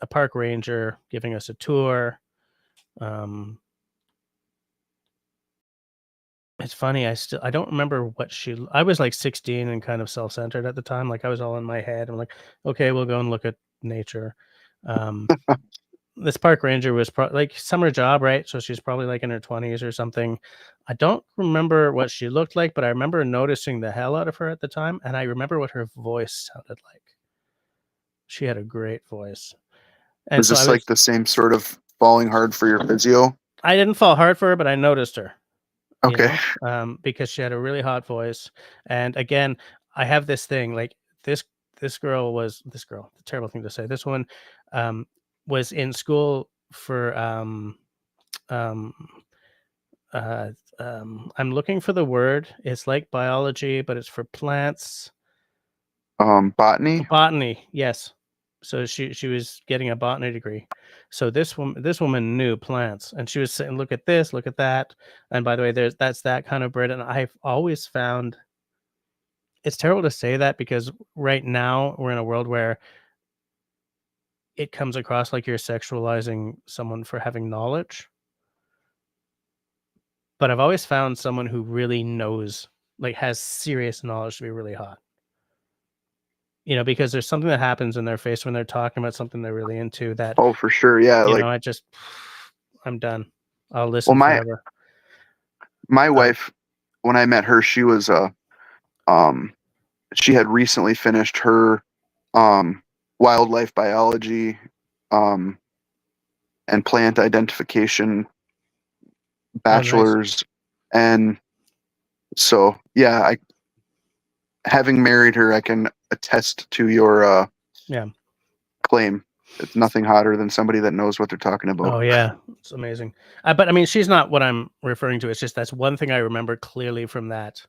S1: park ranger giving us a tour. Um, It's funny, I don't remember what I was, like, 16 and kind of self-centered at the time, like, I was all in my head. I'm like, "Okay, we'll go and look at nature." Um, this park ranger was like, summer job, right? So she's probably, like, in her 20s or something. I don't remember what she looked like, but I remember noticing the hell out of her at the time, and I remember what her voice sounded like. She had a great voice, and
S2: Is
S1: so
S2: this like the same sort of falling hard for your physio?
S1: I didn't fall hard for her, but I noticed her.
S2: Okay.
S1: Because she had a really hot voice. And again, I have this thing like this girl, terrible thing to say. This one um, was in school for um, I'm looking for the word. It's like biology, but it's for plants.
S2: Botany?
S1: Botany, yes. So she was getting a botany degree. So this woman knew plants, and she was saying, "Look at this, look at that." And by the way, that's that kind of bread. And I've always found it's terrible to say that because right now we're in a world where it comes across like you're sexualizing someone for having knowledge. But I've always found someone who really knows, like has serious knowledge to be really hot. Because there's something that happens in their face when they're talking about something they're really into that,
S2: Oh, for sure. Yeah. Like,
S1: I just I'm done. I'll
S2: well,
S1: listen forever.
S2: my wife, when I met her, she was um she had recently finished her wildlife biology um and plant identification
S1: Oh, nice.
S2: bachelor's, and so yeah, I having married her, I can attest to your
S1: Yeah.
S2: claim. It's nothing hotter than somebody that knows what they're talking about.
S1: Oh, yeah. It's amazing. But I mean, she's not what I'm referring to. It's just that's one thing I remember clearly from that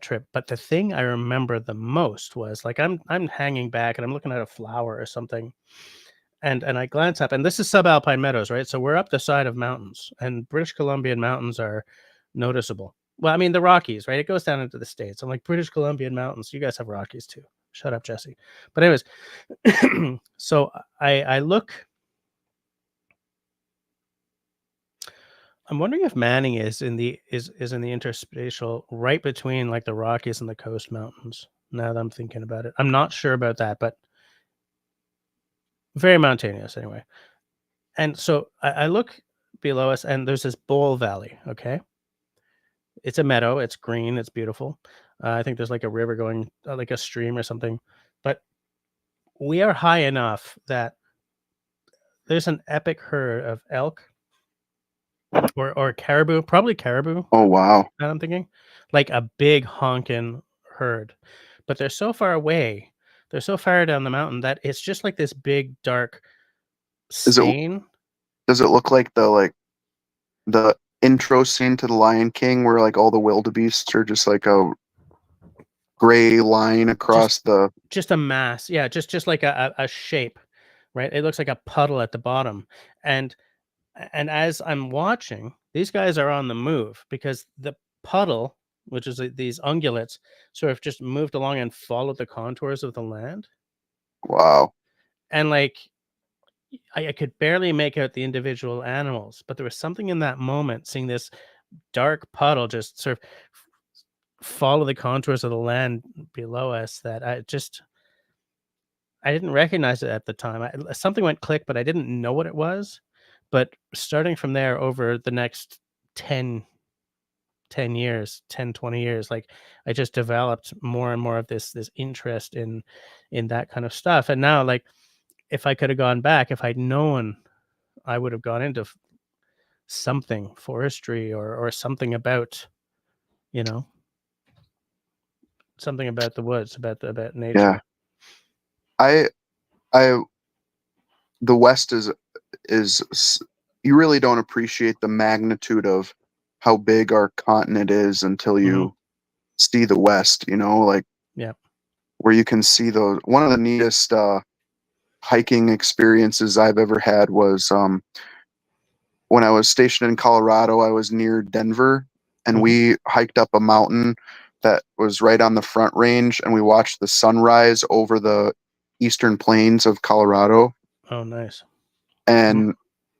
S1: trip. But the thing I remember the most was like I'm hanging back and I'm looking at a flower or something, and I glance up, and this is subalpine meadows, right? So we're up the side of mountains, and British Columbian mountains are noticeable. Well, I mean the Rockies, right? It goes down into the States. I'm like, British Columbian mountains. You guys have Rockies too. Shut up, Jesse. But anyways, so I look. I'm wondering if Manning is in the interspatial right between like the Rockies and the Coast Mountains. Now that I'm thinking about it, I'm not sure about that, but very mountainous anyway. And so I look below us, and there's this bowl valley. Okay, it's a meadow. It's green. It's beautiful. I think there's like a river going, like a stream or something. But we are high enough that there's an epic herd of elk or caribou, probably caribou.
S2: Oh, wow.
S1: That I'm thinking, like a big honking herd, but they're so far away. They're so far down the mountain that it's just like this big dark
S2: Is it
S1: stain.
S2: does it look like the intro scene to The Lion King where like all the wildebeests are just like a gray line across the
S1: Just a mass, yeah, just like a shape, right? It looks like a puddle at the bottom, and as I'm watching, these guys are on the move because the puddle, which is these ungulates, sort of just moved along and followed the contours of the land,
S2: wow.
S1: and like I could barely make out the individual animals, but there was something in that moment, seeing this dark puddle just sort of follow the contours of the land below us, that I didn't recognize it at the time. Something went click, but I didn't know what it was. But starting from there over the next 10, 10 years, 10, 20 years, like I just developed more and more of this interest in that kind of stuff. And now, like, if I could have gone back, if I'd known, I would have gone into something forestry or something about, you know, something about the woods, about
S2: Yeah.
S1: nature.
S2: I I the West you really don't appreciate the magnitude of how big our continent is until
S1: Mhm.
S2: you see the West, like
S1: Yeah.
S2: where you can see those. One of the neatest hiking experiences I've ever had was when I was stationed in Colorado. I was near Denver, and
S1: Mhm.
S2: we hiked up a mountain that was right on the Front Range, and we watched the sunrise over the eastern plains of Colorado.
S1: Oh, nice. Mm,
S2: And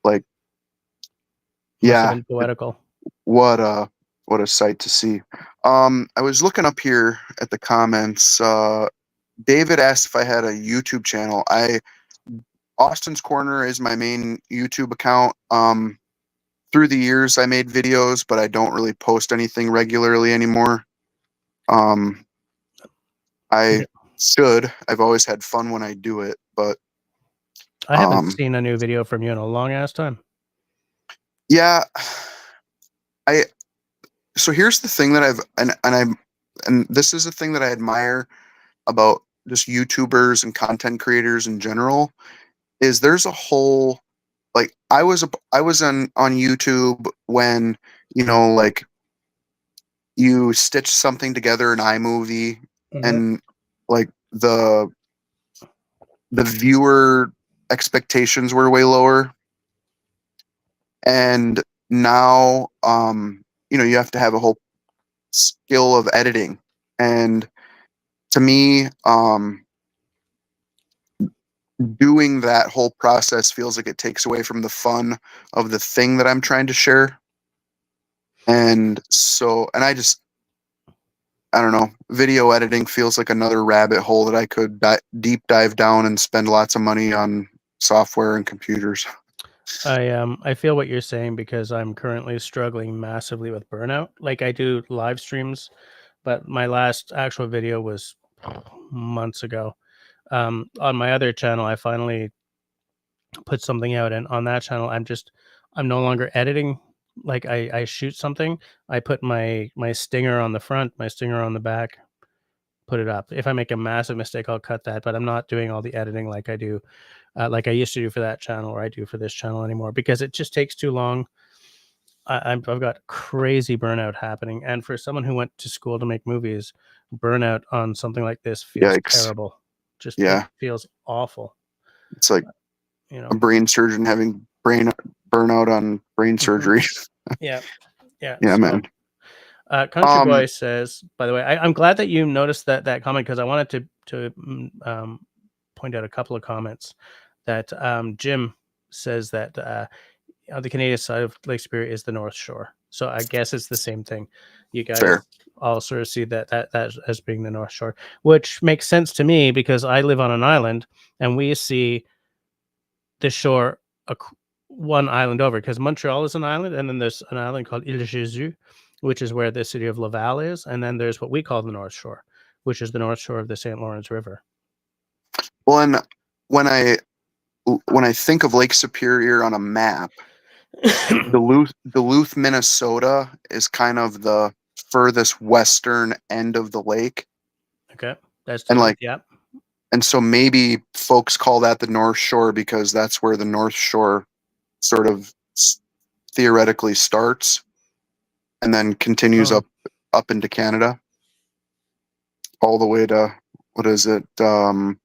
S2: like,
S1: must have
S2: yeah,
S1: been poetical.
S2: what a what a sight to see. I was looking up here at the comments. David asked if I had a YouTube channel. Austin's Corner is my main YouTube account. Through the years, I made videos, but I don't really post anything regularly anymore. Um, I
S1: Yeah.
S2: should. I've always had fun when I do it, but
S1: I haven't
S2: um,
S1: seen a new video from you in a long ass time.
S2: yeah, I. So here's the thing that and this is the thing that I admire about just YouTubers and content creators in general, is there's a whole, like, I was on YouTube when, like, you stitch something together in iMovie,
S1: Mhm.
S2: and like the the viewer expectations were way lower, and now you have to have a whole skill of editing, and to me doing that whole process feels like it takes away from the fun of the thing that I'm trying to share. And so, and I don't know, video editing feels like another rabbit hole that I could deep dive down and spend lots of money on software and computers.
S1: I feel what you're saying because I'm currently struggling massively with burnout. Like I do live streams, but my last actual video was months ago. On my other channel, I finally put something out, and on that channel, I'm no longer editing. Like I shoot something, I put my stinger on the front, my stinger on the back, put it up. If I make a massive mistake, I'll cut that, but I'm not doing all the editing like I do, like I used to do for that channel or I do for this channel anymore because it just takes too long. I've got crazy burnout happening, and for someone who went to school to make movies, burnout on something like this feels
S2: Yikes.
S1: terrible. Just
S2: Yeah.
S1: feels awful.
S2: It's like
S1: You know,
S2: a brain surgeon having brain burnout on brain surgery.
S1: yeah, yeah.
S2: Yeah,
S1: So,
S2: man.
S1: Country Boy says, by the way, I'm glad that you noticed that comment because I wanted to point out a couple of comments that Jim says that the Canadian side of Lake Superior is the North Shore. So I guess it's the same thing. You guys
S2: Fair.
S1: all sort of see that as being the North Shore, which makes sense to me because I live on an island and we see the shore one island over because Montreal is an island, and then there's an island called Ile Jésus, which is where the city of Laval is, and then there's what we call the North Shore, which is the North Shore of the St. Lawrence River.
S2: Well, and when I think of Lake Superior on a map, Duluth, Minnesota is kind of the furthest western end of the lake.
S1: Okay, that's
S2: and
S1: Duluth, yeah.
S2: And so maybe folks call that the North Shore because that's where the North Shore sort of theoretically starts and then continues up into Canada all the way to, what is it? Sault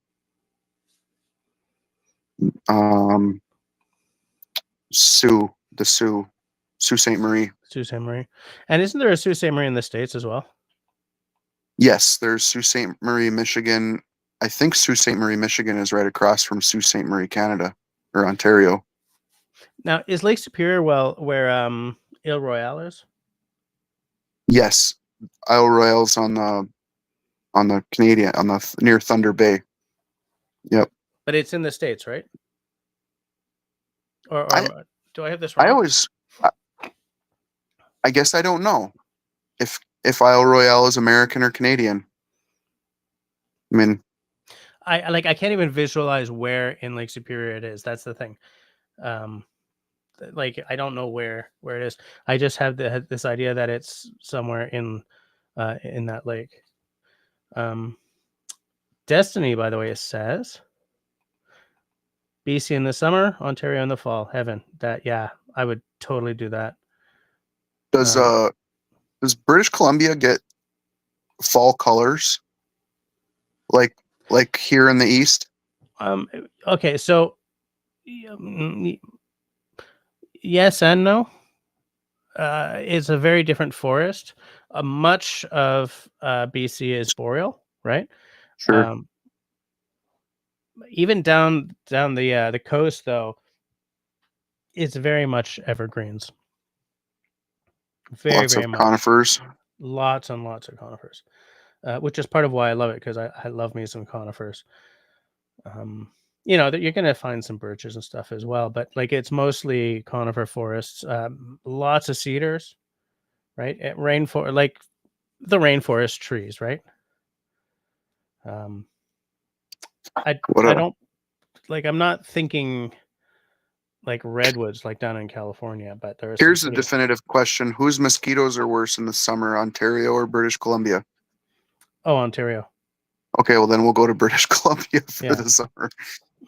S2: Ste. Marie.
S1: Sault Ste. Marie. And isn't there a Sault Ste. Marie in the States as well?
S2: Yes, there's Sault Ste. Marie, Michigan. I think Sault Ste. Marie, Michigan is right across from Sault Ste. Marie, Canada, or Ontario.
S1: Now, is Lake Superior where Ile Royale is?
S2: Yes, Isle Royale's on the Canadian, near Thunder Bay. Yep.
S1: But it's in the States, right? Or do I have this wrong?
S2: I guess I don't know if Isle Royale is American or Canadian. I mean,
S1: I can't even visualize where in Lake Superior it is. That's the thing. Like I don't know where it is. I just have this idea that it's somewhere in that lake. Destiny, by the way, it says BC in the summer, Ontario in the fall. Heaven. That, yeah, I would totally do that.
S2: Does British Columbia get fall colors like here in the East?
S1: Okay, so yes and no. It's a very different forest. Much of BC is boreal, right?
S2: Sure.
S1: Even down the coast, though, it's very much evergreens.
S2: Lots
S1: Very
S2: of
S1: much
S2: conifers.
S1: Lots and lots of conifers, which is part of why I love it because I love me some conifers. That you're going to find some birches and stuff as well, but like it's mostly conifer forests, lots of cedars, right? Like the rainforest trees, right? I don't like, I'm not thinking like redwoods like down in California, but
S2: here's a definitive question. Whose mosquitoes are worse in the summer, Ontario or British Columbia?
S1: Oh, Ontario.
S2: Okay, well then we'll go to British Columbia for the summer.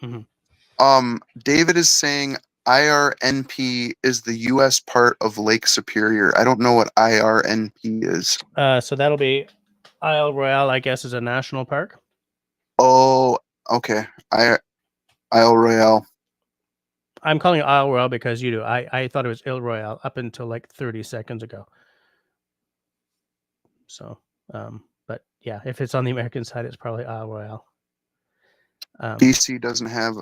S1: Mm-hmm.
S2: David is saying IRNP is the U.S. part of Lake Superior. I don't know what IRNP is.
S1: So that'll be Isle Royale, I guess, is a national park.
S2: Oh, okay. Isle Royale.
S1: I'm calling it Isle Royale because you do. I thought it was Ile Royale up until like 30 seconds ago. So, but yeah, if it's on the American side, it's probably Isle Royale.
S2: BC doesn't have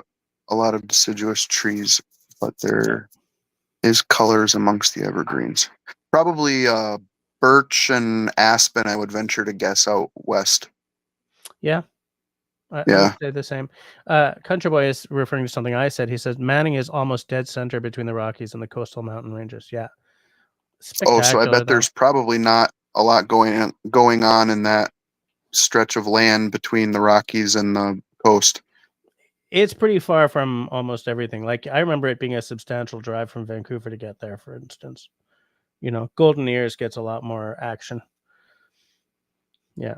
S2: a lot of deciduous trees, but there is colors amongst the evergreens. Probably birch and aspen, I would venture to guess, out west.
S1: Yeah. I
S2: Yeah.
S1: would say the same. Country Boy is referring to something I said. He says Manning is almost dead center between the Rockies and the coastal mountain ranges. Yeah.
S2: Oh, so I bet
S1: Spectacular,
S2: there's probably not a lot going on in that stretch of land between the Rockies and the coast.
S1: It's pretty far from almost everything. Like I remember it being a substantial drive from Vancouver to get there, for instance. You know, Golden Ears gets a lot more action. Yeah.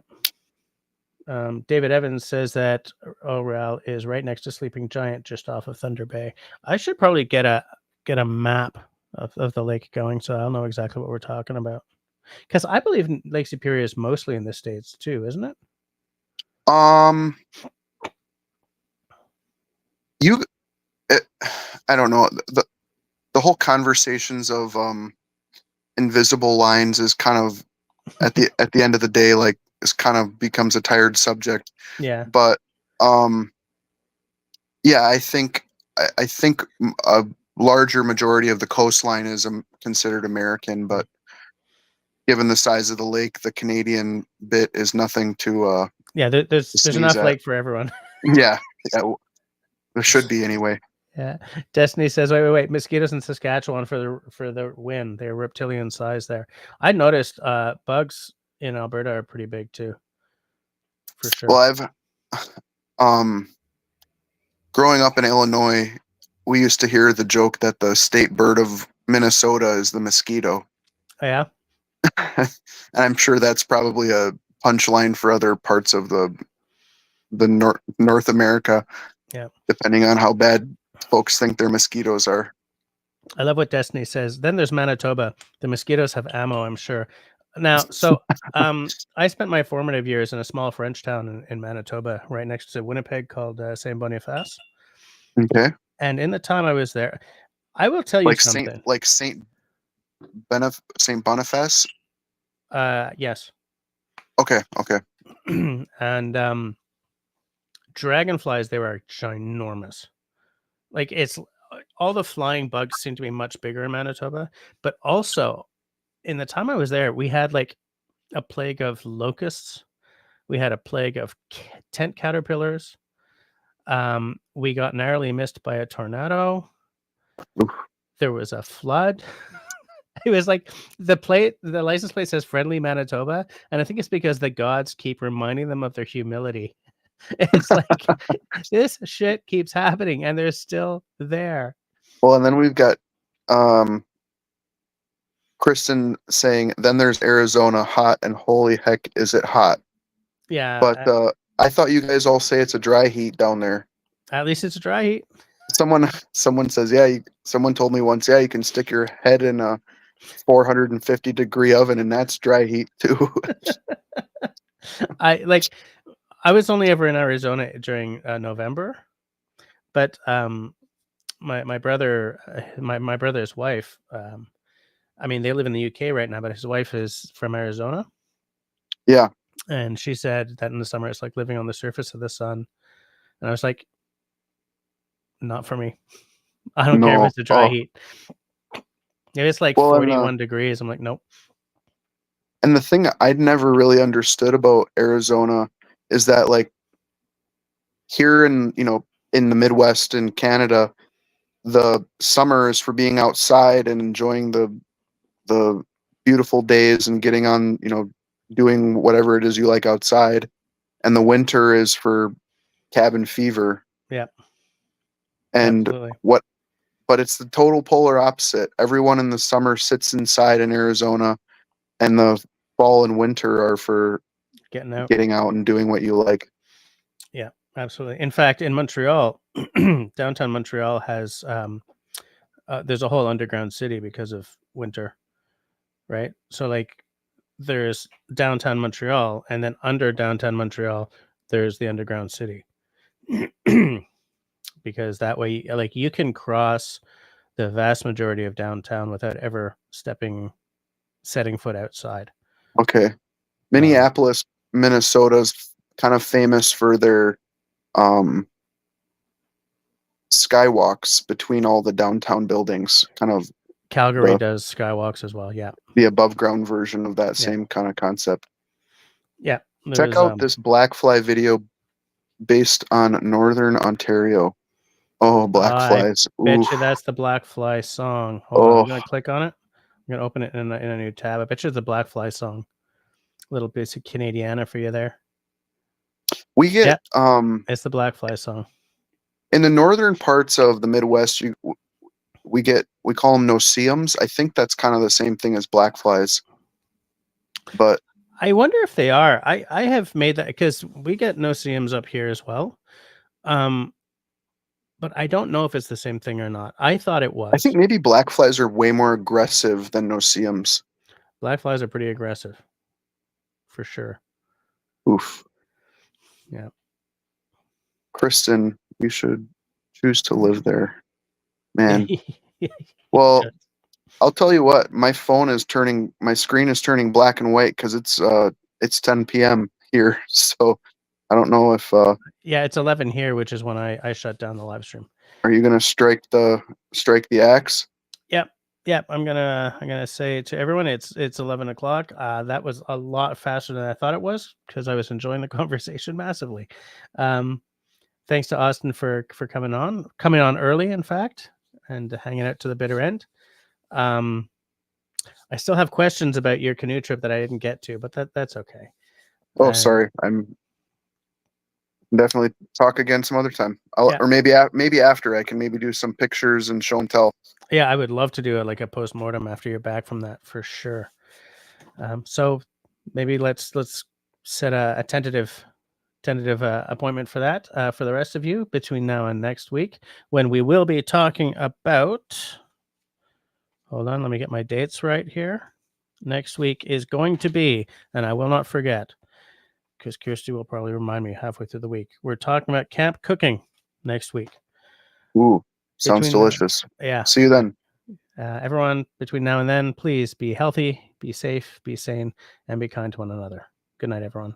S1: David Evans says that Oral is right next to Sleeping Giant, just off of Thunder Bay. I should probably get a map of the lake going, so I'll know exactly what we're talking about. Because I believe Lake Superior is mostly in the States too, isn't it?
S2: I don't know. The whole conversations of invisible lines is kind of at the end of the day, like, this kind of becomes a tired subject.
S1: Yeah.
S2: But yeah, I think a larger majority of the coastline is considered American, but given the size of the lake, the Canadian bit is nothing to
S1: yeah. There's
S2: sneeze
S1: enough
S2: at.
S1: lake for everyone.
S2: Yeah, there should be anyway.
S1: Yeah. Destiny says, wait. Mosquitoes in Saskatchewan for the win. They're reptilian size there. I noticed bugs in Alberta are pretty big too. For sure.
S2: Well, I've growing up in Illinois, we used to hear the joke that the state bird of Minnesota is the mosquito.
S1: Oh, yeah.
S2: And I'm sure that's probably a punchline for other parts of the North America.
S1: Yeah.
S2: Depending on how bad folks think their mosquitoes are.
S1: I love what Destiny says. Then there's Manitoba. The mosquitoes have ammo, I'm sure. Now, so I spent my formative years in a small French town in Manitoba, right next to Winnipeg, called Saint Boniface.
S2: Okay.
S1: And in the time I was there, I will tell you something.
S2: Saint Boniface.
S1: Yes.
S2: Okay.
S1: And dragonflies, they were ginormous. Like, it's all the flying bugs seem to be much bigger in Manitoba, but also in the time I was there, we had like a plague of locusts. We had a plague of tent caterpillars. We got narrowly missed by a tornado.
S2: Oof.
S1: There was a flood. It was like the license plate says friendly Manitoba, and I think it's because the gods keep reminding them of their humility. It's like this shit keeps happening, and they're still there.
S2: Well, and then we've got Kristen saying, then there's Arizona, hot, and holy heck, is it hot?
S1: Yeah.
S2: But I thought you guys all say it's a dry heat down there.
S1: At least it's a dry heat.
S2: Someone says, yeah, someone told me once, yeah, you can stick your head in a 450-degree oven, and that's dry heat too.
S1: I was only ever in Arizona during November, but my brother, my brother's wife, I mean, they live in the UK right now, but his wife is from Arizona.
S2: Yeah.
S1: And she said that in the summer it's like living on the surface of the sun. And I was like, not for me. I don't care if it's a dry heat. If it's like 41 degrees, I'm like, nope.
S2: And the thing I'd never really understood about Arizona is that, like, here in the Midwest in Canada, the summer is for being outside and enjoying the beautiful days and getting on, doing whatever it is you like outside. And the winter is for cabin fever.
S1: Yeah.
S2: And
S1: absolutely.
S2: But it's the total polar opposite. Everyone in the summer sits inside in Arizona, and the fall and winter are for getting out and doing what you like.
S1: Yeah, absolutely. In fact, in Montreal, downtown Montreal has there's a whole underground city because of winter, right? So like there's downtown Montreal, and then under downtown Montreal, there's the underground city. because that way, like, you can cross the vast majority of downtown without ever setting foot outside.
S2: Okay. Minneapolis, Minnesota's kind of famous for their skywalks between all the downtown buildings, kind of
S1: Calgary does skywalks as well. Yeah.
S2: the above ground version of that
S1: Yeah.
S2: same kind of concept.
S1: Yeah.
S2: Check out this Blackfly video based on Northern Ontario. Oh, Blackflies.
S1: Bet you that's the Blackfly song. Hold on, I'm gonna click on it. I'm gonna open it in a new tab. I bet you it's the Blackfly song. Little bit of Canadiana for you there.
S2: We get
S1: it's the Blackfly song.
S2: In the northern parts of the Midwest, we call them no-see-ums. I think that's kind of the same thing as blackflies. But
S1: I wonder if they are. I have made that because we get no-see-ums up here as well. But I don't know if it's the same thing or not. I thought it was.
S2: I think maybe blackflies are way more aggressive than no-see-ums.
S1: Blackflies are pretty aggressive, for sure.
S2: Oof.
S1: Yeah.
S2: Kristen, you should choose to live there. Man. Well, I'll tell you what, my screen is turning black and white because it's 10 p.m. here. So I don't know if
S1: yeah, it's 11 here, which is when I shut down the live stream.
S2: Are you gonna strike the axe?
S1: Yep. I'm gonna say to everyone, it's 11 o'clock. That was a lot faster than I thought it was because I was enjoying the conversation massively. Thanks to Austin for coming on early, in fact, and hanging out to the bitter end. I still have questions about your canoe trip that I didn't get to, but that's okay.
S2: Oh, sorry. I'm definitely talk again some other time. Or maybe after I can maybe do some pictures and show and tell.
S1: Yeah, I would love to do a post-mortem after you're back from that for sure. So maybe let's set a tentative appointment for that for the rest of you between now and next week, when we will be talking about, hold on, let me get my dates right here. Next week is going to be, and I will not forget because Kirsty will probably remind me halfway through the week, we're talking about camp cooking next week.
S2: Ooh, sounds delicious.
S1: Yeah.
S2: See you then.
S1: Everyone, between now and then, please be healthy, be safe, be sane, and be kind to one another. Good night, everyone.